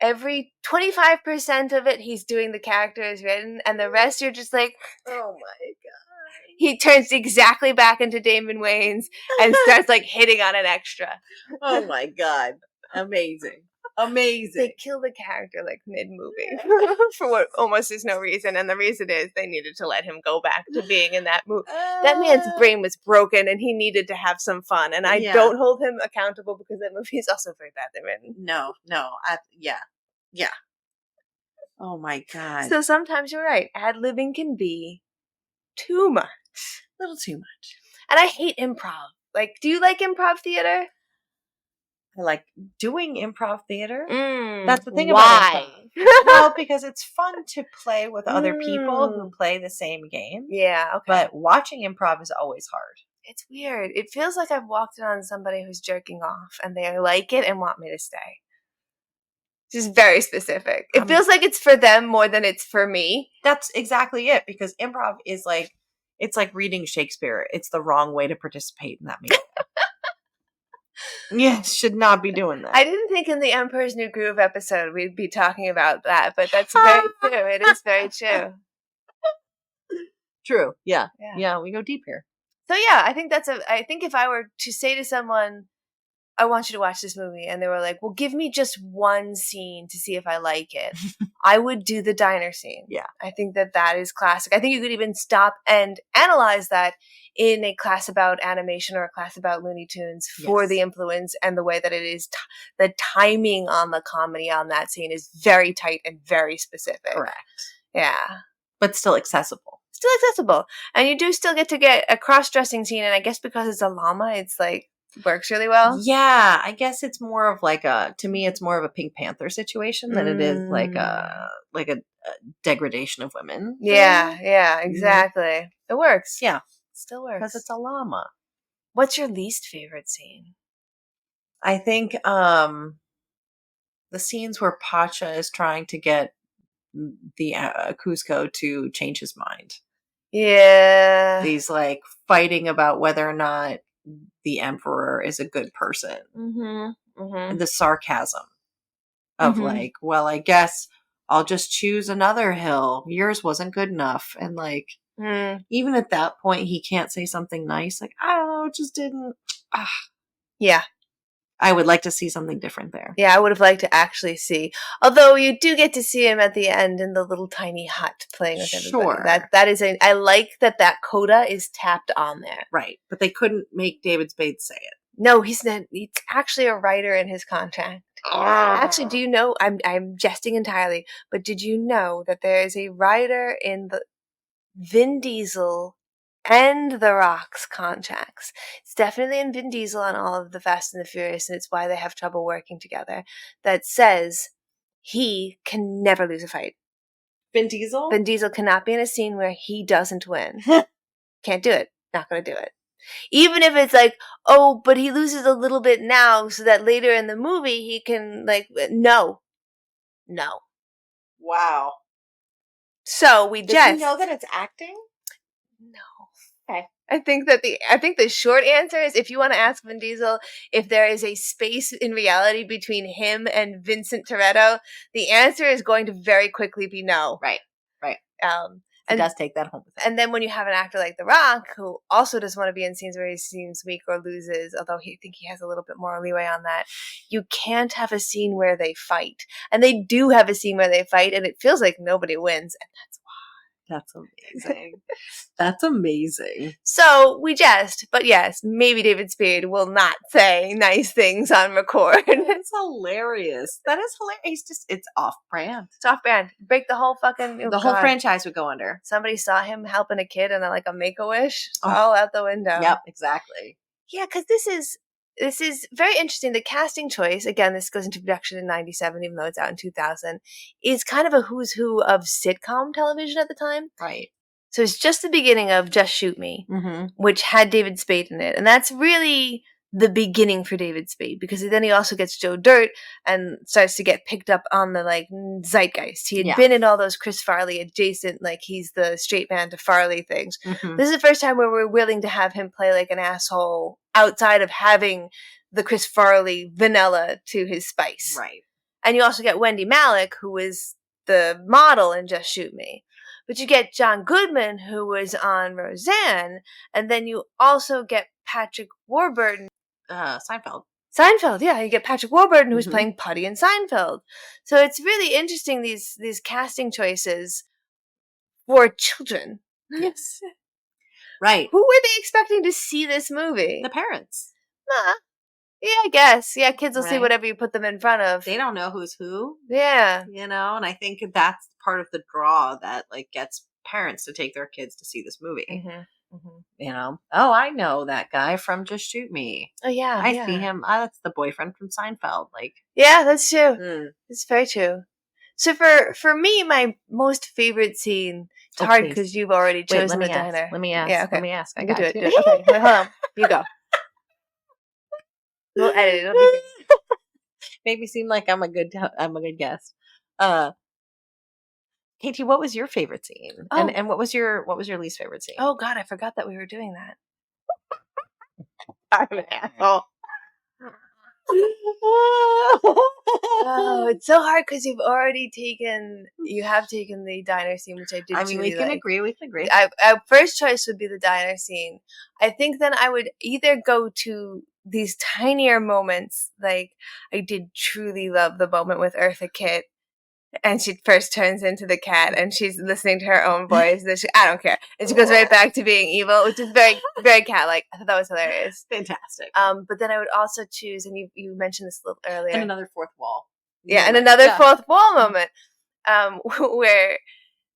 every 25% of it he's doing the character as written, and the rest you're just like, Oh my god. he turns exactly back into Damon Wayans and starts like hitting on an extra. Oh my god. Amazing. Amazing. They kill the character like mid-movie for what almost is no reason, and the reason is they needed to let him go back to being in that movie. That man's brain was broken, and he needed to have some fun, and I don't hold him accountable because that movie is also very badly written. No. Yeah. Oh my god. So sometimes you're right. Ad-libbing can be too much. A little too much. And I hate improv. Like, do you like improv theater? I like doing improv theater. Mm, That's the thing why? about improv. Well, because it's fun to play with other people who play the same game. Yeah, okay. But watching improv is always hard. It's weird. It feels like I've walked in on somebody who's jerking off and they like it and want me to stay. Just very specific. It feels like it's for them more than it's for me. That's exactly it, because improv is like, it's like reading Shakespeare. It's the wrong way to participate in that meeting. Yeah, should not be doing that. I didn't think in the Emperor's New Groove episode we'd be talking about that, but that's very true. It is very true. True. Yeah, we go deep here. So yeah, I think if I were to say to someone, I want you to watch this movie, and they were like, well, give me just one scene to see if I like it, I would do the diner scene. Yeah. I think that is classic. I think you could even stop and analyze that in a class about animation or a class about Looney Tunes for the influence and the way that it is. The timing on the comedy on that scene is very tight and very specific. Correct. Yeah. But still accessible. Still accessible. And you do still get to get a cross-dressing scene, and I guess because it's a llama, it's like, works really well. Yeah, I guess it's more of like to me it's more of a Pink Panther situation than it is like a degradation of women. Yeah, exactly. It works. Yeah. Still works. Because it's a llama. What's your least favorite scene? I think the scenes where Pacha is trying to get the Cusco to change his mind. Yeah. He's like fighting about whether or not the emperor is a good person. And the sarcasm of like, well, I guess I'll just choose another hill. Yours wasn't good enough. And like, even at that point, he can't say something nice. Like, I don't know, it just didn't. Yeah. I would like to see something different there. Yeah, I would have liked to actually see. Although you do get to see him at the end in the little tiny hut playing with everybody. Sure. That is I like that coda is tapped on there. Right. But they couldn't make David Spade say it. No, he's not. He's actually a writer in his contract. Actually, do you know, I'm jesting entirely, but did you know that there is a writer in the Vin Diesel and The Rock's contracts? It's definitely in Vin Diesel on all of the Fast and the Furious, and it's why they have trouble working together, that says he can never lose a fight. Vin Diesel? Vin Diesel cannot be in a scene where he doesn't win. Can't do it. Not going to do it. Even if it's like, oh, but he loses a little bit now so that later in the movie he can, like, no. No. Wow. So we Does just... he know that it's acting? No. Okay. I think the short answer is, if you want to ask Vin Diesel if there is a space in reality between him and Vincent Toretto, the answer is going to very quickly be no. Right. He And does take that home with him. And then when you have an actor like The Rock, who also doesn't want to be in scenes where he seems weak or loses, although I think he has a little bit more leeway on that, you can't have a scene where they fight. And they do have a scene where they fight, and it feels like nobody wins, and that's why. That's amazing. That's amazing. So we jest, but yes, maybe David Spade will not say nice things on record. It's hilarious. That is hilarious. It's off-brand. It's off-brand. Break the whole fucking... The whole franchise would go under. Somebody saw him helping a kid and like a Make-A-Wish. It's Oh. all out the window. Yep, exactly. Yeah, because this is very interesting. The casting choice, again, this goes into production in 97, even though it's out in 2000, is kind of a who's who of sitcom television at the time. Right. So it's just the beginning of Just Shoot Me, Mm-hmm. which had David Spade in it. And that's really the beginning for David Spade, because then he also gets Joe Dirt and starts to get picked up on the like zeitgeist. He had been in all those Chris Farley adjacent, like he's the straight man to Farley things. Mm-hmm. This is the first time where we're willing to have him play like an asshole outside of having the Chris Farley vanilla to his spice. Right. And you also get Wendy Malick, who is the model in Just Shoot Me. But you get John Goodman, who was on Roseanne, and then you also get Patrick Warburton. Seinfeld, yeah. You get Patrick Warburton, who's playing Putty in Seinfeld. So it's really interesting, these casting choices for children. Yes. Right. Who were they expecting to see this movie? The parents. Yeah, I guess. Yeah, kids will see Right. whatever you put them in front of. They don't know who's who. Yeah. And I think that's part of the draw that like gets parents to take their kids to see this movie. Mm-hmm. Oh, I know that guy from Just Shoot Me. Oh, yeah. I see him. That's the boyfriend from Seinfeld. Like, yeah, that's true. It's very true. So for me, my most favorite scene, it's hard please. because you've already chosen the diner. Let me ask. Yeah, okay. Let me ask. I can do it. Okay, wait, hold on. You go. We'll edit it. It'll be great. Make me seem like I'm a good guest. Katie, what was your favorite scene? Oh. And what was your least favorite scene? Oh, God, I forgot that we were doing that. I'm an asshole. Oh, it's so hard because you have taken the diner scene, which I did. I mean, we can agree. Our first choice would be the diner scene. I think then I would either go to these tinier moments, like I did truly love the moment with Eartha Kitt, and she first turns into the cat, and she's listening to her own voice. I don't care, and she goes right back to being evil, which is very, very cat-like. I thought that was hilarious, Fantastic. But then I would also choose, and you mentioned this a little earlier, And another fourth wall. yeah, and another fourth wall moment, where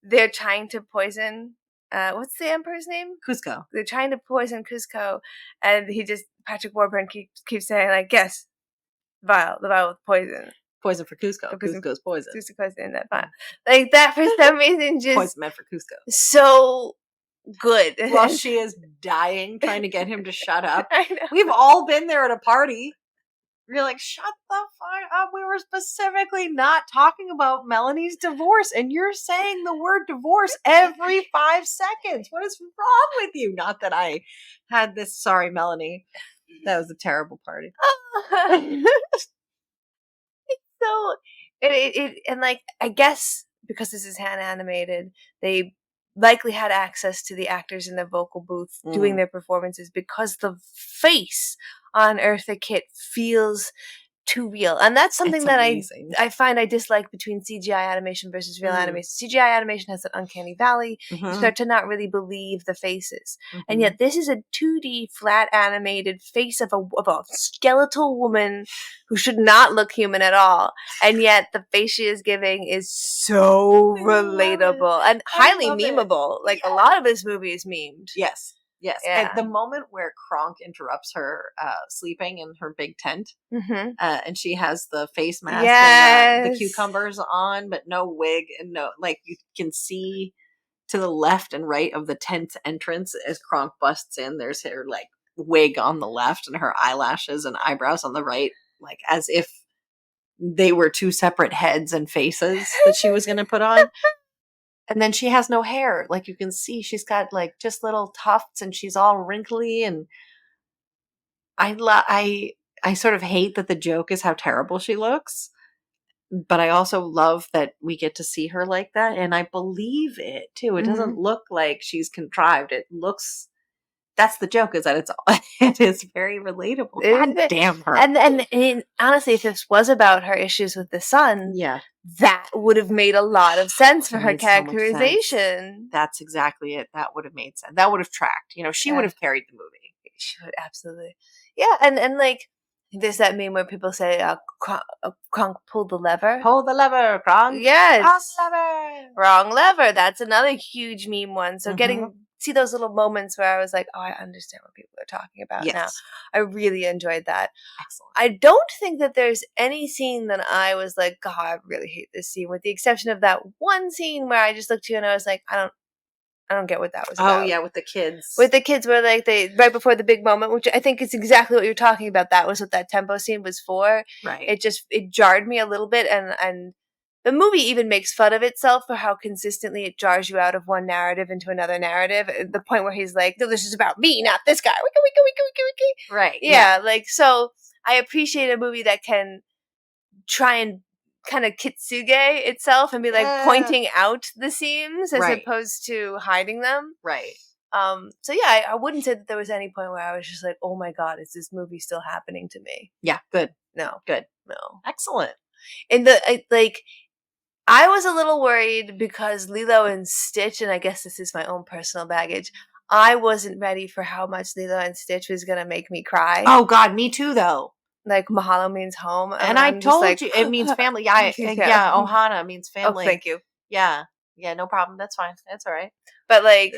they're trying to poison. What's the emperor's name? Cusco. They're trying to poison Cusco, and Patrick Warburton keeps saying like, "Yes, the vial with poison." Poison for Cusco. Cusco's poison. Cusco poison in that vial. Like that for some reason just Poison meant for Cusco. so good. While she is dying, trying to get him to shut up. I know. We've all been there at a party. You're like, shut the fuck up. We were specifically not talking about Melanie's divorce, and you're saying the word divorce every 5 seconds. What is wrong with you? Not that I had this. Sorry, Melanie. That was a terrible party. So and like I guess because this is hand animated, they likely had access to the actors in the vocal booth doing their performances, because the face on Eartha Kitt feels too real, and that's something It's that amazing. I find I dislike between CGI animation versus real animation. CGI animation has that uncanny valley. You start to not really believe the faces, and yet this is a 2D flat animated face of a skeletal woman who should not look human at all, and yet the face she is giving is so relatable and highly memeable. Like a lot of this movie is memed. Yes. Yeah. And the moment where Kronk interrupts her sleeping in her big tent, and she has the face mask and the cucumbers on, but no wig, and no, like, you can see to the left and right of the tent entrance as Kronk busts in, there's her like wig on the left and her eyelashes and eyebrows on the right, like as if they were two separate heads and faces that she was going to put on. And then she has no hair. Like you can see she's got like just little tufts and she's all wrinkly. And I sort of hate that the joke is how terrible she looks. But I also love that we get to see her like that. And I believe it too. It doesn't look like she's contrived. It looks, that's the joke, is that it is very relatable. God damn her. And honestly, if this was about her issues with the son, Yeah. that would have made a lot of sense for It her made so much sense. characterization. That's exactly it. That would have made sense. That would have tracked. You know, she would have carried the movie. She would, absolutely. Yeah, and like, there's that meme where people say, Kronk pulled the lever. Pull the lever, Kronk. Yes. Wrong lever. Wrong lever. That's another huge meme one. So see those little moments where I was like, oh, I understand what people are talking about now. I really enjoyed that. Excellent. I don't think that there's any scene that I was like, God, I really hate this scene, with the exception of that one scene where I just looked to you and I was like, I don't get what that was about. Oh yeah, with the kids. With the kids where like they right before the big moment, which I think is exactly what you're talking about. That was what that tempo scene was for. Right. It jarred me a little bit, and the movie even makes fun of itself for how consistently it jars you out of one narrative into another narrative. At the point where he's like, no, this is about me, not this guy. Wiki, wiki, wiki, wiki, wiki. Right. Yeah, like, so I appreciate a movie that can try and kind of kitsuge itself and be like pointing out the seams as opposed to hiding them. Right. So yeah, I wouldn't say that there was any point where I was just like, oh my God, is this movie still happening to me? Yeah. Good. No. Good. No. Excellent. And I was a little worried because Lilo and Stitch, and I guess this is my own personal baggage, I wasn't ready for how much Lilo and Stitch was going to make me cry. Oh God, me too though. Like Mahalo means home. And I told you, it means family. Yeah, Ohana means family. Oh, thank you. Yeah. Yeah, no problem. That's fine. That's all right. But like,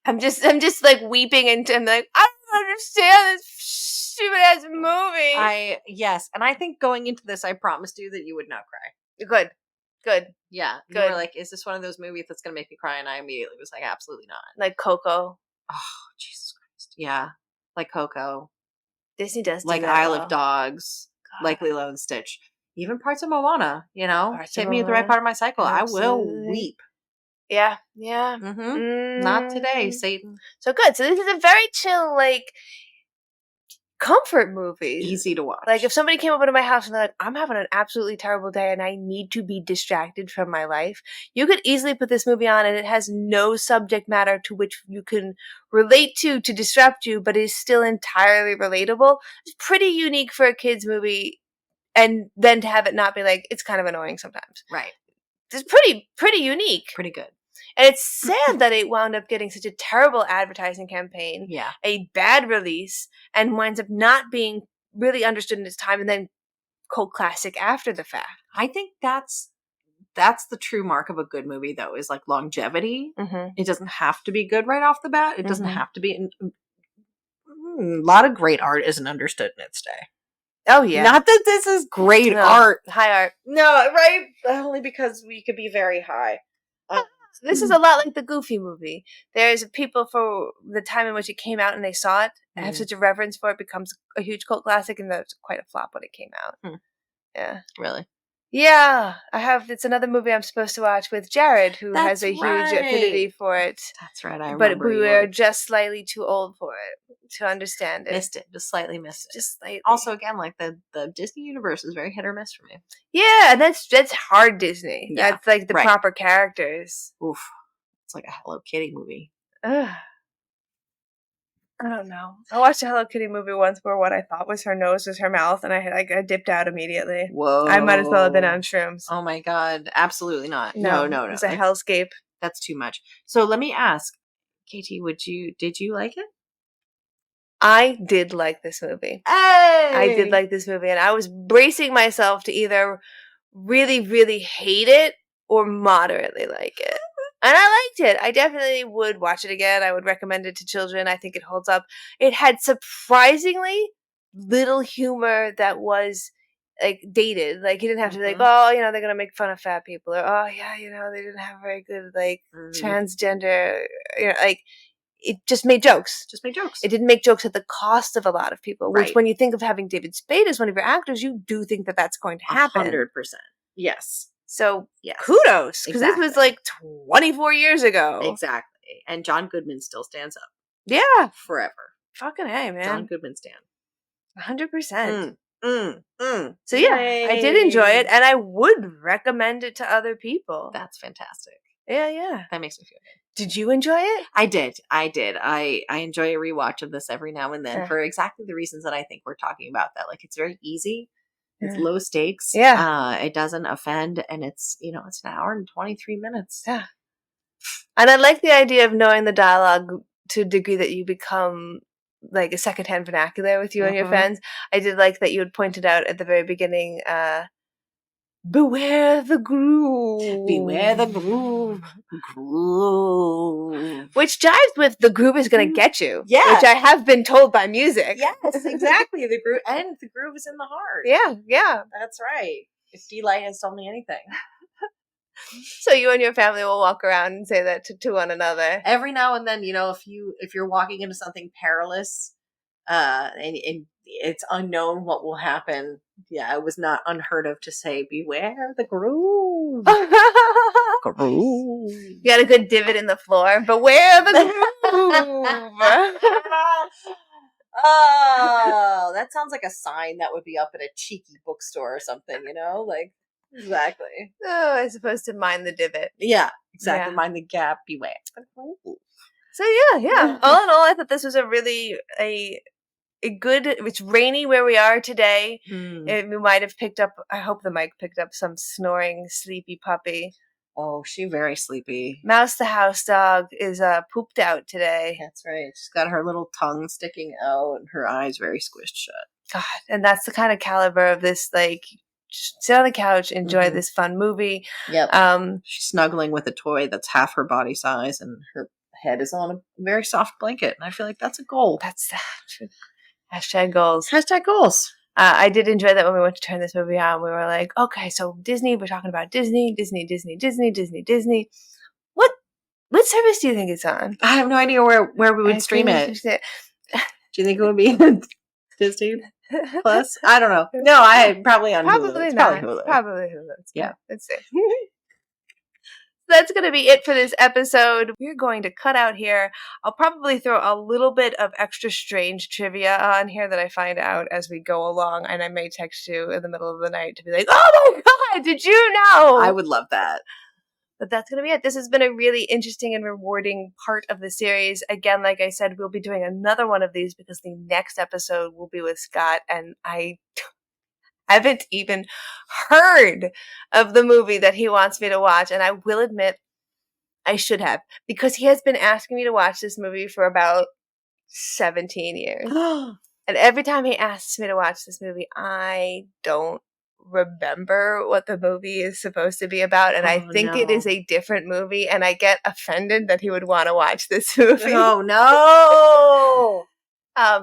I'm just like weeping and I'm like, I don't understand this stupid ass movie. Yes. And I think going into this, I promised you that you would not cry. Good. Yeah. Good. You were like, is this one of those movies that's going to make me cry? And I immediately was like, absolutely not. Like Coco. Oh, Jesus Christ. Yeah. Like Coco. Disney does do like that Isle well. of Dogs. God. Like Lilo and Stitch. Even parts of Moana, you know? Hit me at the right Moana. part of my cycle. Absolutely. I will weep. Yeah. Not today, Satan. So good. So this is a very chill, like, comfort movie. Easy to watch. Like, if somebody came over to my house and they're like, I'm having an absolutely terrible day and I need to be distracted from my life, you could easily put this movie on and it has no subject matter to which you can relate to disrupt you, but is still entirely relatable. It's pretty unique for a kid's movie, and then to have it not be like, it's kind of annoying sometimes. Right. It's pretty unique. Pretty good. And it's sad that it wound up getting such a terrible advertising campaign, a bad release, and winds up not being really understood in its time, and then cult classic after the fact. I think that's the true mark of a good movie, though, is like longevity. It doesn't have to be good right off the bat. It doesn't have to be. A lot of great art isn't understood in its day. Oh, yeah. Not that this is great art. High art. No, right? Only because we could be very high. This is a lot like the Goofy movie. There's people for the time in which it came out and they saw it, have such a reverence for it, becomes a huge cult classic, and that's quite a flop when it came out. Yeah. Really? Yeah. It's another movie I'm supposed to watch with Jared, who has a huge affinity for it. That's right. I remember. But we were just slightly too old for it to understand it. Missed it. Just slightly missed it. Just slightly. Also, again, like the Disney universe is very hit or miss for me. Yeah, and that's hard Disney. Yeah, that's like the proper characters. Oof. It's like a Hello Kitty movie. Ugh. I don't know. I watched a Hello Kitty movie once where what I thought was her nose was her mouth, and I dipped out immediately. Whoa. I might as well have been on shrooms. Oh my God. Absolutely not. No. It was a hellscape. That's too much. So let me ask, Katie, did you like it? I did like this movie. Hey! I did like this movie, and I was bracing myself to either really, really hate it or moderately like it. And I liked it. I definitely would watch it again. I would recommend it to children. I think it holds up. It had surprisingly little humor that was like dated. Like, you didn't have to be like, oh, they're going to make fun of fat people, or, oh yeah, they didn't have very good like transgender, like, it just made jokes. Just made jokes. It didn't make jokes at the cost of a lot of people, which Right. when you think of having David Spade as one of your actors, you do think that that's going to happen. 100%. Yes. So Yes. kudos, because this was Exactly. like 24 years ago. Exactly. And John Goodman still stands up Yeah. forever. Fucking hey, man. John Goodman stand. 100%. So Yay. I did enjoy it, and I would recommend it to other people. That's fantastic. Yeah. That makes me feel good. Did you enjoy it? I did. I enjoy a rewatch of this every now and then Yeah. for exactly the reasons that I think we're talking about. That like it's very easy. It's Yeah. low stakes. Yeah. It doesn't offend, and it's it's an hour and 23 minutes. Yeah. And I like the idea of knowing the dialogue to a degree that you become like a secondhand vernacular with you and your Mhm. friends. I did like that you had pointed out at the very beginning, beware the groove. Beware the groove. Groove. Which jives with the groove is going to get you. Yeah. Which I have been told by music. Yes, exactly. The groove and the groove is in the heart. Yeah. That's right. If D-Light has told me anything. So you and your family will walk around and say that to one another. Every now and then, if you're walking into something perilous, and it's unknown what will happen. Yeah, it was not unheard of to say, beware the groove. Groove. You got a good divot in the floor. Beware the groove. Oh, that sounds like a sign that would be up at a cheeky bookstore or something, like exactly. Oh, I suppose to mind the divot. Yeah, exactly. Yeah. Mind the gap, beware. So yeah. All in all, I thought this was a really a good. It's rainy where we are today. We might have picked up. I hope the mic picked up some snoring, sleepy puppy. Oh, she very sleepy. Mouse the house dog is pooped out today. That's right. She's got her little tongue sticking out and her eyes very squished shut. God, and that's the kind of caliber of this. Like, just sit on the couch, enjoy Mhm. this fun movie. Yep. She's snuggling with a toy that's half her body size, and her head is on a very soft blanket. And I feel like that's a goal. That's hashtag goals. Hashtag goals. I did enjoy that when we went to turn this movie on. We were like, okay, so Disney. We're talking about Disney. What service do you think it's on? I have no idea where we would stream it. Do you think it would be Disney Plus? I don't know. No, I probably on Hulu. Probably It's not. Hulu. Probably Hulu. Yeah. Let's see. That's going to be it for this episode. We're going to cut out here. I'll probably throw a little bit of extra strange trivia on here that I find out as we go along, and I may text you in the middle of the night to be like, oh my God, did you know? I would love that. But that's going to be it. This has been a really interesting and rewarding part of the series. Again, like I said, we'll be doing another one of these because the next episode will be with Scott, and I haven't even heard of the movie that he wants me to watch. And I will admit, I should have, because he has been asking me to watch this movie for about 17 years. And every time he asks me to watch this movie, I don't remember what the movie is supposed to be about. And I think it is a different movie. And I get offended that he would want to watch this movie. Oh, no.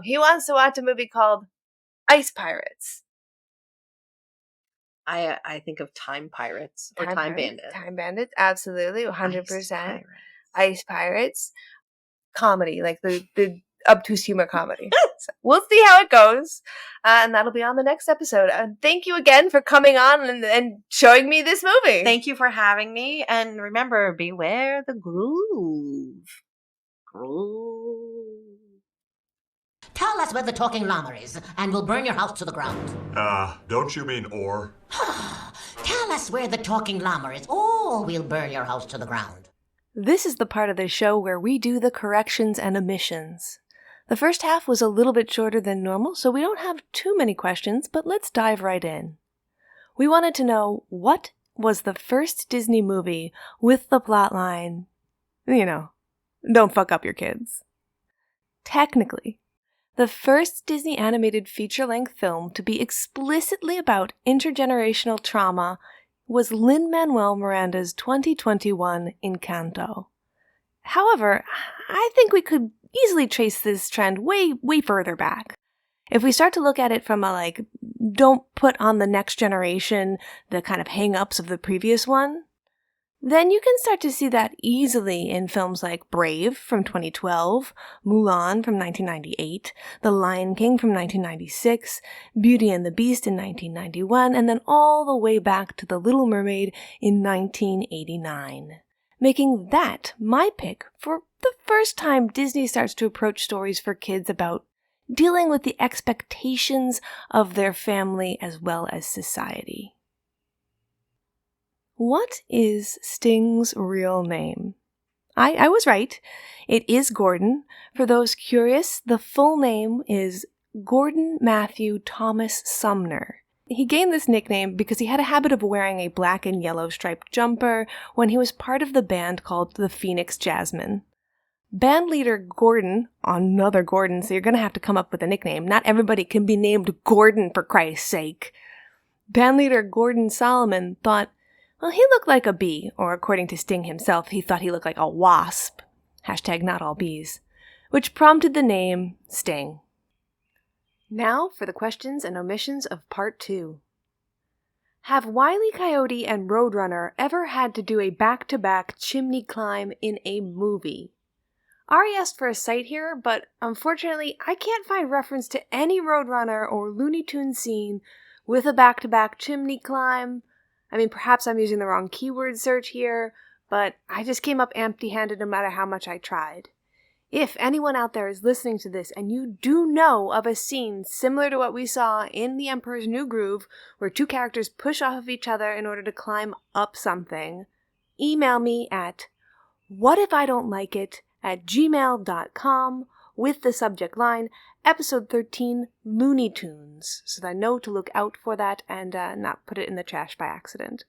He wants to watch a movie called Ice Pirates. I think of Time Pirates or Time Bandits. Time Bandits, absolutely, 100%. Pirates. Ice Pirates. Comedy, like the obtuse humor comedy. So we'll see how it goes. And that'll be on the next episode. Thank you again for coming on and showing me this movie. Thank you for having me. And remember, beware the groove. Groove. Tell us where the talking llama is, and we'll burn your house to the ground. Don't you mean or? Tell us where the talking llama is, or we'll burn your house to the ground. This is the part of the show where we do the corrections and omissions. The first half was a little bit shorter than normal, so we don't have too many questions, but let's dive right in. We wanted to know, what was the first Disney movie with the plotline, don't fuck up your kids? Technically, the first Disney animated feature-length film to be explicitly about intergenerational trauma was Lin-Manuel Miranda's 2021 Encanto. However, I think we could easily trace this trend way further back. If we start to look at it from a don't put on the next generation the kind of hang-ups of the previous one, Then you can start to see that easily in films like Brave from 2012, Mulan from 1998, The Lion King from 1996, Beauty and the Beast in 1991, and then all the way back to The Little Mermaid in 1989. Making that my pick for the first time Disney starts to approach stories for kids about dealing with the expectations of their family as well as society. What is Sting's real name? I was right. It is Gordon. For those curious, the full name is Gordon Matthew Thomas Sumner. He gained this nickname because he had a habit of wearing a black and yellow striped jumper when he was part of the band called the Phoenix Jasmine. Band leader Gordon, another Gordon, so you're going to have to come up with a nickname. Not everybody can be named Gordon, for Christ's sake. Band leader Gordon Solomon thought, well, he looked like a bee, or according to Sting himself, he thought he looked like a wasp. Hashtag not all bees. Which prompted the name Sting. Now for the questions and omissions of Part 2. Have Wile E. Coyote and Roadrunner ever had to do a back-to-back chimney climb in a movie? Ari asked for a cite here, but unfortunately I can't find reference to any Roadrunner or Looney Tunes scene with a back-to-back chimney climb. I mean, perhaps I'm using the wrong keyword search here, but I just came up empty-handed no matter how much I tried. If anyone out there is listening to this and you do know of a scene similar to what we saw in The Emperor's New Groove, where two characters push off of each other in order to climb up something, email me at whatifidon'tLikeIt@gmail.com with the subject line, Episode 13, Looney Tunes, so that I know to look out for that and not put it in the trash by accident.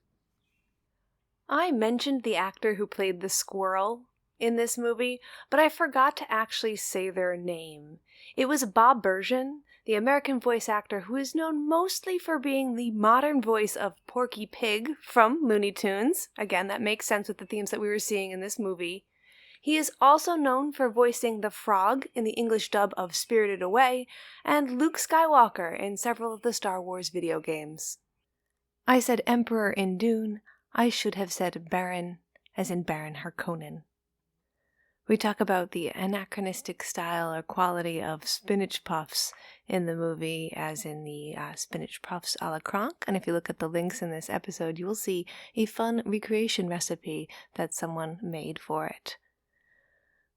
I mentioned the actor who played the squirrel in this movie, but I forgot to actually say their name. It was Bob Bergen, the American voice actor who is known mostly for being the modern voice of Porky Pig from Looney Tunes. Again, that makes sense with the themes that we were seeing in this movie. He is also known for voicing the frog in the English dub of Spirited Away, and Luke Skywalker in several of the Star Wars video games. I said Emperor in Dune. I should have said Baron, as in Baron Harkonnen. We talk about the anachronistic style or quality of spinach puffs in the movie, as in the spinach puffs a la Kronk. And if you look at the links in this episode, you will see a fun recreation recipe that someone made for it.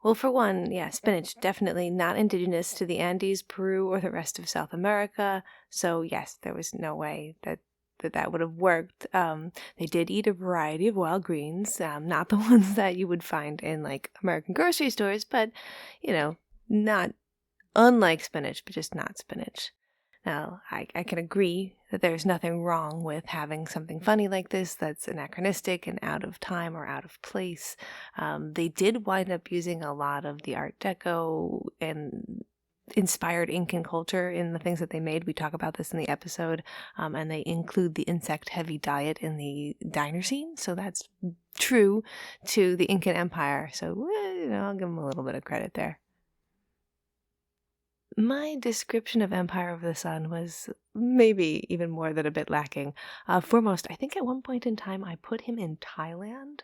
Well, for one, yeah, spinach, definitely not indigenous to the Andes, Peru, or the rest of South America. So yes, there was no way that would have worked. They did eat a variety of wild greens, not the ones that you would find in like American grocery stores, but, you know, not unlike spinach, but just not spinach. Now, I can agree that there's nothing wrong with having something funny like this that's anachronistic and out of time or out of place. They did wind up using a lot of the Art Deco and inspired Incan culture in the things that they made. We talk about this in the episode, and they include the insect-heavy diet in the diner scene, so that's true to the Incan Empire. So, I'll give them a little bit of credit there. My description of Empire of the Sun was maybe even more than a bit lacking. Foremost, I think at one point in time I put him in Thailand.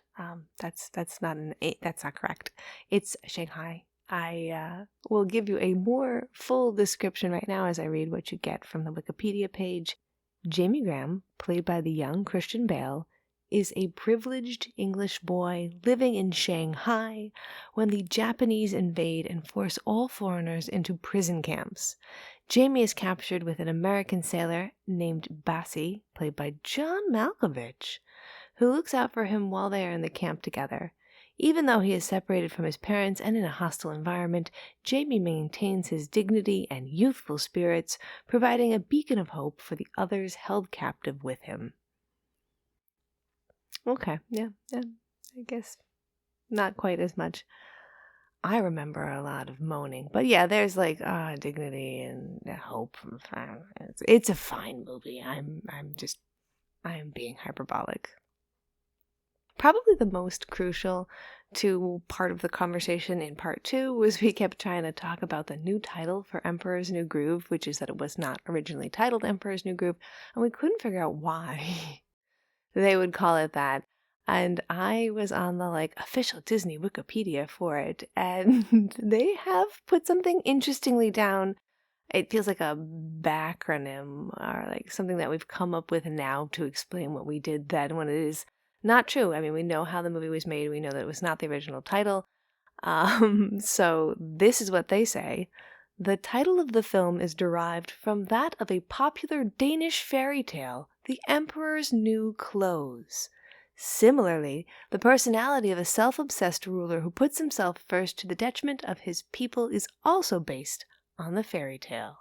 That's not correct. It's Shanghai. I will give you a more full description right now as I read what you get from the Wikipedia page. Jamie Graham, played by the young Christian Bale, is a privileged English boy living in Shanghai when the Japanese invade and force all foreigners into prison camps. Jamie is captured with an American sailor named Bassie, played by John Malkovich, who looks out for him while they are in the camp together. Even though he is separated from his parents and in a hostile environment, Jamie maintains his dignity and youthful spirits, providing a beacon of hope for the others held captive with him. Okay, yeah, I guess not quite as much. I remember a lot of moaning, but yeah, there's like dignity and hope. It's a fine movie. I'm being hyperbolic. Probably the most crucial to part of the conversation in part 2 was we kept trying to talk about the new title for Emperor's New Groove, which is that it was not originally titled Emperor's New Groove, and we couldn't figure out why they would call it that. And I was on the official Disney Wikipedia for it, and they have put something interestingly down. It feels like a backronym or something that we've come up with now to explain what we did then when it is not true. I mean, we know how the movie was made. We know that it was not the original title. So this is what they say. The title of the film is derived from that of a popular Danish fairy tale, The Emperor's New Clothes. Similarly, the personality of a self-obsessed ruler who puts himself first to the detriment of his people is also based on the fairy tale.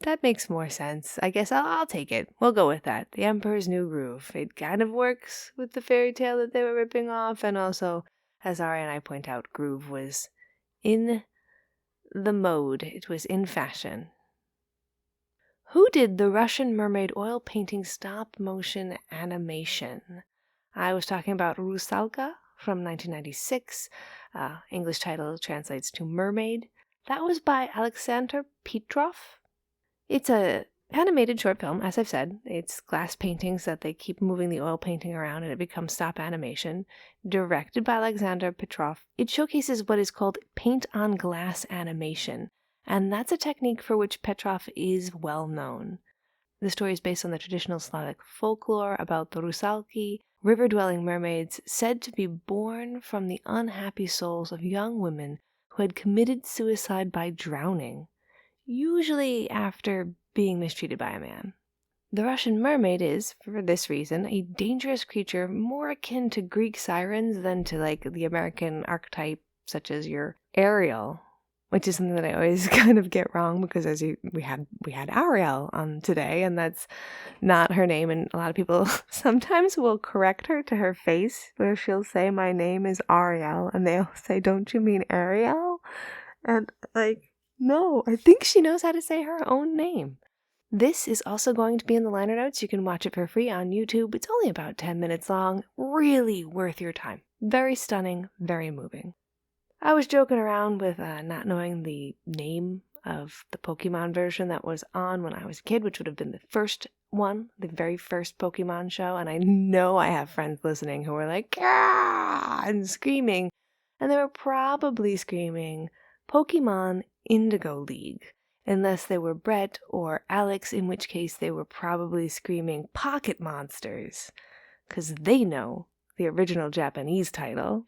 That makes more sense. I guess I'll take it. We'll go with that. The Emperor's New Groove. It kind of works with the fairy tale that they were ripping off, and also, as Ari and I point out, groove was in the mode. It was in fashion. Who did the Russian mermaid oil painting stop-motion animation? I was talking about Rusalka from 1996. English title translates to Mermaid. That was by Alexander Petrov. It's a animated short film, as I've said. It's glass paintings that they keep moving the oil painting around and it becomes stop animation. Directed by Alexander Petrov, it showcases what is called paint-on-glass animation, and that's a technique for which Petrov is well known. The story is based on the traditional Slavic folklore about the Rusalki, river-dwelling mermaids said to be born from the unhappy souls of young women who had committed suicide by drowning, usually after being mistreated by a man. The Russian mermaid is, for this reason, a dangerous creature more akin to Greek sirens than to the American archetype such as your Ariel, which is something that I always kind of get wrong because we had Arielle on today, and that's not her name, and a lot of people sometimes will correct her to her face where she'll say my name is Arielle and they'll say, don't you mean Ariel? And no, I think she knows how to say her own name. This is also going to be in the liner notes. You can watch it for free on YouTube. It's only about 10 minutes long. Really worth your time. Very stunning, very moving. I was joking around with not knowing the name of the Pokemon version that was on when I was a kid, which would have been the first one, the very first Pokemon show. And I know I have friends listening who were like, "Ah!" and screaming. And they were probably screaming Pokemon Indigo League, unless they were Brett or Alex, in which case they were probably screaming Pocket Monsters, because they know the original Japanese title.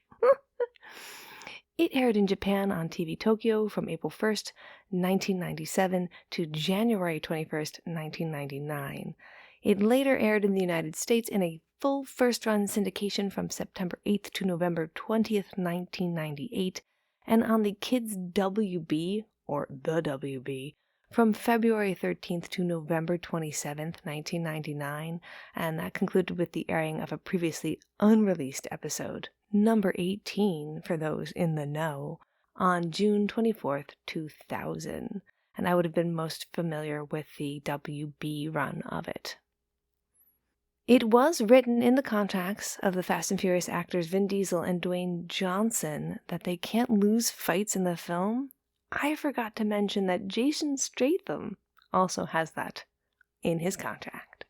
It aired in Japan on TV Tokyo from April 1st, 1997 to January 21st, 1999. It later aired in the United States in a full first-run syndication from September 8th to November 20th, 1998, and on the Kids WB, or the WB, from February 13th to November 27th, 1999, and that concluded with the airing of a previously unreleased episode, number 18 for those in the know, on June 24th, 2000, and I would have been most familiar with the WB run of it. It was written in the contracts of the Fast and Furious actors Vin Diesel and Dwayne Johnson that they can't lose fights in the film. I forgot to mention that Jason Statham also has that in his contract.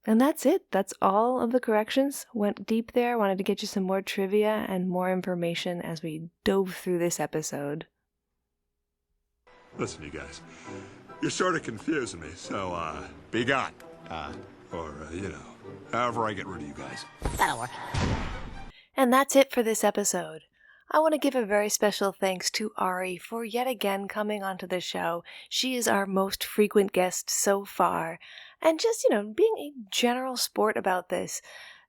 And that's it. That's all of the corrections. Went deep there. Wanted to get you some more trivia and more information as we dove through this episode. Listen, you guys, you're sort of confusing me, so, be gone. However I get rid of you guys. That'll work. And that's it for this episode. I want to give a very special thanks to Ari for yet again coming onto the show. She is our most frequent guest so far. And just, being a general sport about this.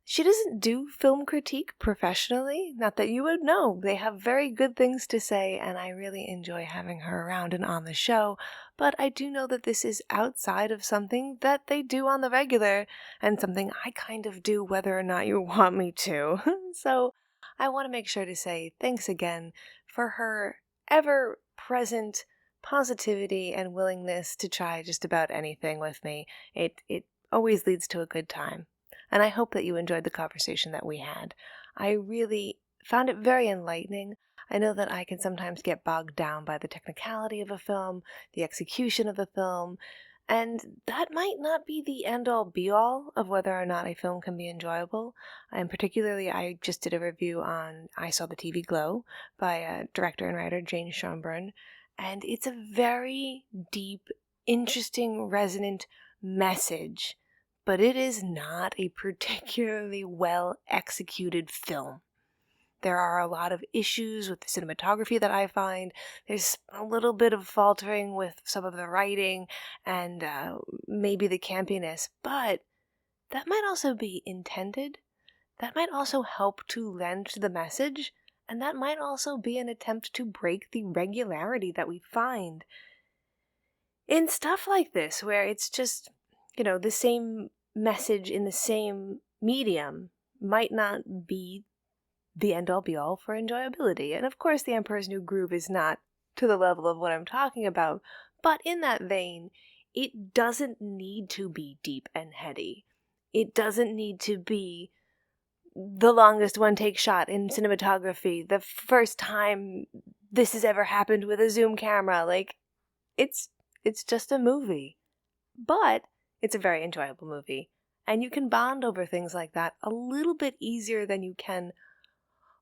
She doesn't do film critique professionally. Not that you would know. They have very good things to say, and I really enjoy having her around and on the show. But I do know that this is outside of something that they do on the regular, and something I kind of do whether or not you want me to. So I want to make sure to say thanks again for her ever-present positivity and willingness to try just about anything with me. It always leads to a good time. And I hope that you enjoyed the conversation that we had. I really found it very enlightening. I know that I can sometimes get bogged down by the technicality of a film, the execution of a film, And that might not be the end-all be-all of whether or not a film can be enjoyable. And particularly, I just did a review on I Saw the TV Glow by director and writer Jane Schonbrun, and it's a very deep, interesting, resonant message, but it is not a particularly well-executed film. There are a lot of issues with the cinematography that I find. There's a little bit of faltering with some of the writing and maybe the campiness, but that might also be intended. That might also help to lend to the message, and that might also be an attempt to break the regularity that we find in stuff like this, where it's just, the same message in the same medium might not be the end-all be-all for enjoyability. And of course, The Emperor's New Groove is not to the level of what I'm talking about, but in that vein, it doesn't need to be deep and heady. It doesn't need to be the longest one-take shot in cinematography, the first time this has ever happened with a zoom camera. Like, it's just a movie. But it's a very enjoyable movie. And you can bond over things like that a little bit easier than you can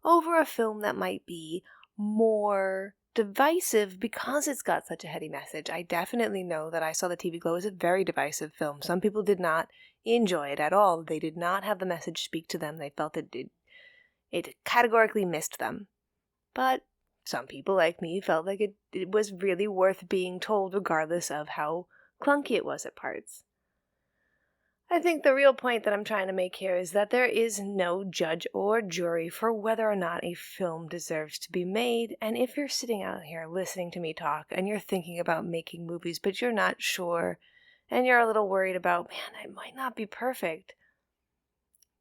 over a film that might be more divisive because it's got such a heady message. I definitely know that I Saw the TV Glow is a very divisive film. Some people did not enjoy it at all. They did not have the message speak to them. They felt it categorically missed them. But some people like me felt like it was really worth being told regardless of how clunky it was at parts. I think the real point that I'm trying to make here is that there is no judge or jury for whether or not a film deserves to be made, and if you're sitting out here listening to me talk and you're thinking about making movies but you're not sure, and you're a little worried about, man, it might not be perfect,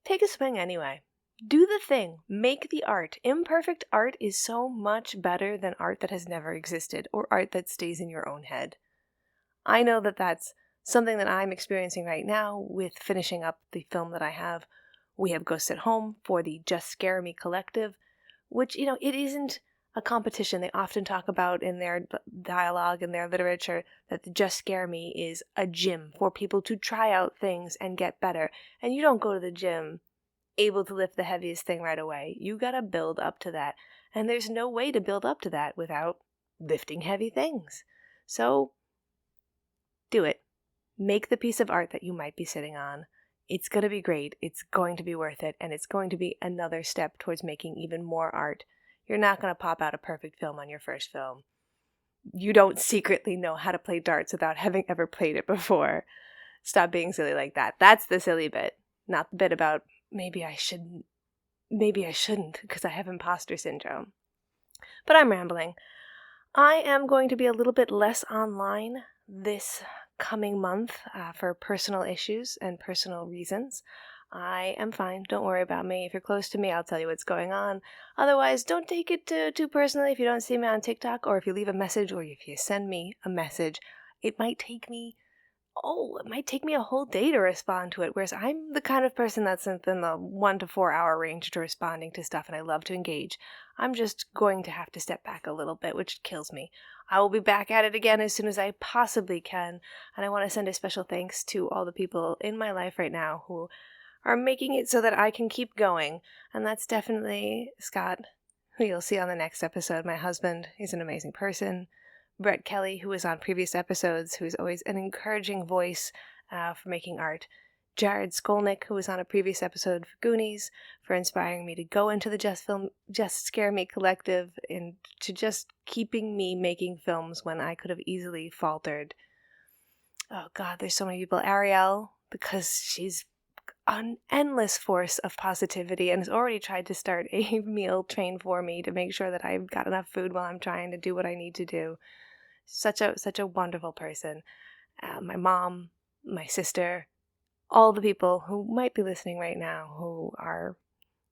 take a swing anyway. Do the thing. Make the art. Imperfect art is so much better than art that has never existed, or art that stays in your own head. I know that that's something that I'm experiencing right now with finishing up the film that I have. We have Ghosts at Home for the Just Scare Me collective, which, it isn't a competition. They often talk about in their dialogue and their literature that the Just Scare Me is a gym for people to try out things and get better. And you don't go to the gym able to lift the heaviest thing right away. You gotta build up to that. And there's no way to build up to that without lifting heavy things. So, do it. Make the piece of art that you might be sitting on. It's going to be great. It's going to be worth it. And it's going to be another step towards making even more art. You're not going to pop out a perfect film on your first film. You don't secretly know how to play darts without having ever played it before. Stop being silly like that. That's the silly bit. Not the bit about maybe I shouldn't because I have imposter syndrome. But I'm rambling. I am going to be a little bit less online this coming month for personal issues and personal reasons. I am fine. Don't worry about me. If you're close to me, I'll tell you what's going on. Otherwise, don't take it too personally if you don't see me on TikTok, or if you leave a message, or if you send me a message. It might take me a whole day to respond to it, whereas I'm the kind of person that's within the 1 to 4 hour range to responding to stuff, and I love to engage. I'm just going to have to step back a little bit, which kills me. I will be back at it again as soon as I possibly can, and I want to send a special thanks to all the people in my life right now who are making it so that I can keep going, and that's definitely Scott, who you'll see on the next episode. My husband is an amazing person. Brett Kelly, who was on previous episodes, who is always an encouraging voice for making art. Jared Skolnick, who was on a previous episode for Goonies, for inspiring me to go into the Just Scare Me collective and to just keeping me making films when I could have easily faltered. Oh God, there's so many people. Arielle, because she's an endless force of positivity and has already tried to start a meal train for me to make sure that I've got enough food while I'm trying to do what I need to do. Such a wonderful person. My mom, my sister, all the people who might be listening right now who are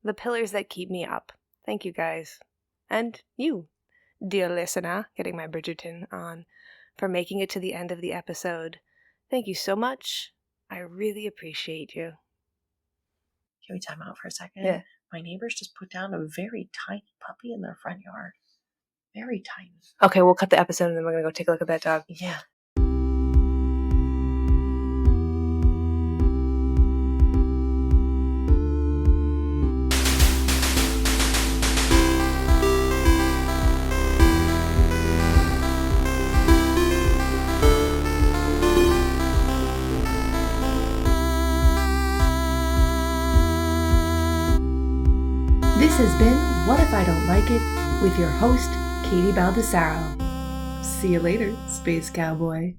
the pillars that keep me up. Thank you guys. And you, dear listener, getting my Bridgerton on, for making it to the end of the episode. Thank you so much. I really appreciate you. Can we time out for a second? Yeah. My neighbors just put down a very tiny puppy in their front yard. Very tiny. Okay, we'll cut the episode and then we're going to go take a look at that dog. Yeah. This has been What If I Don't Like It with your host, Katie Baldessaro. See you later, Space Cowboy.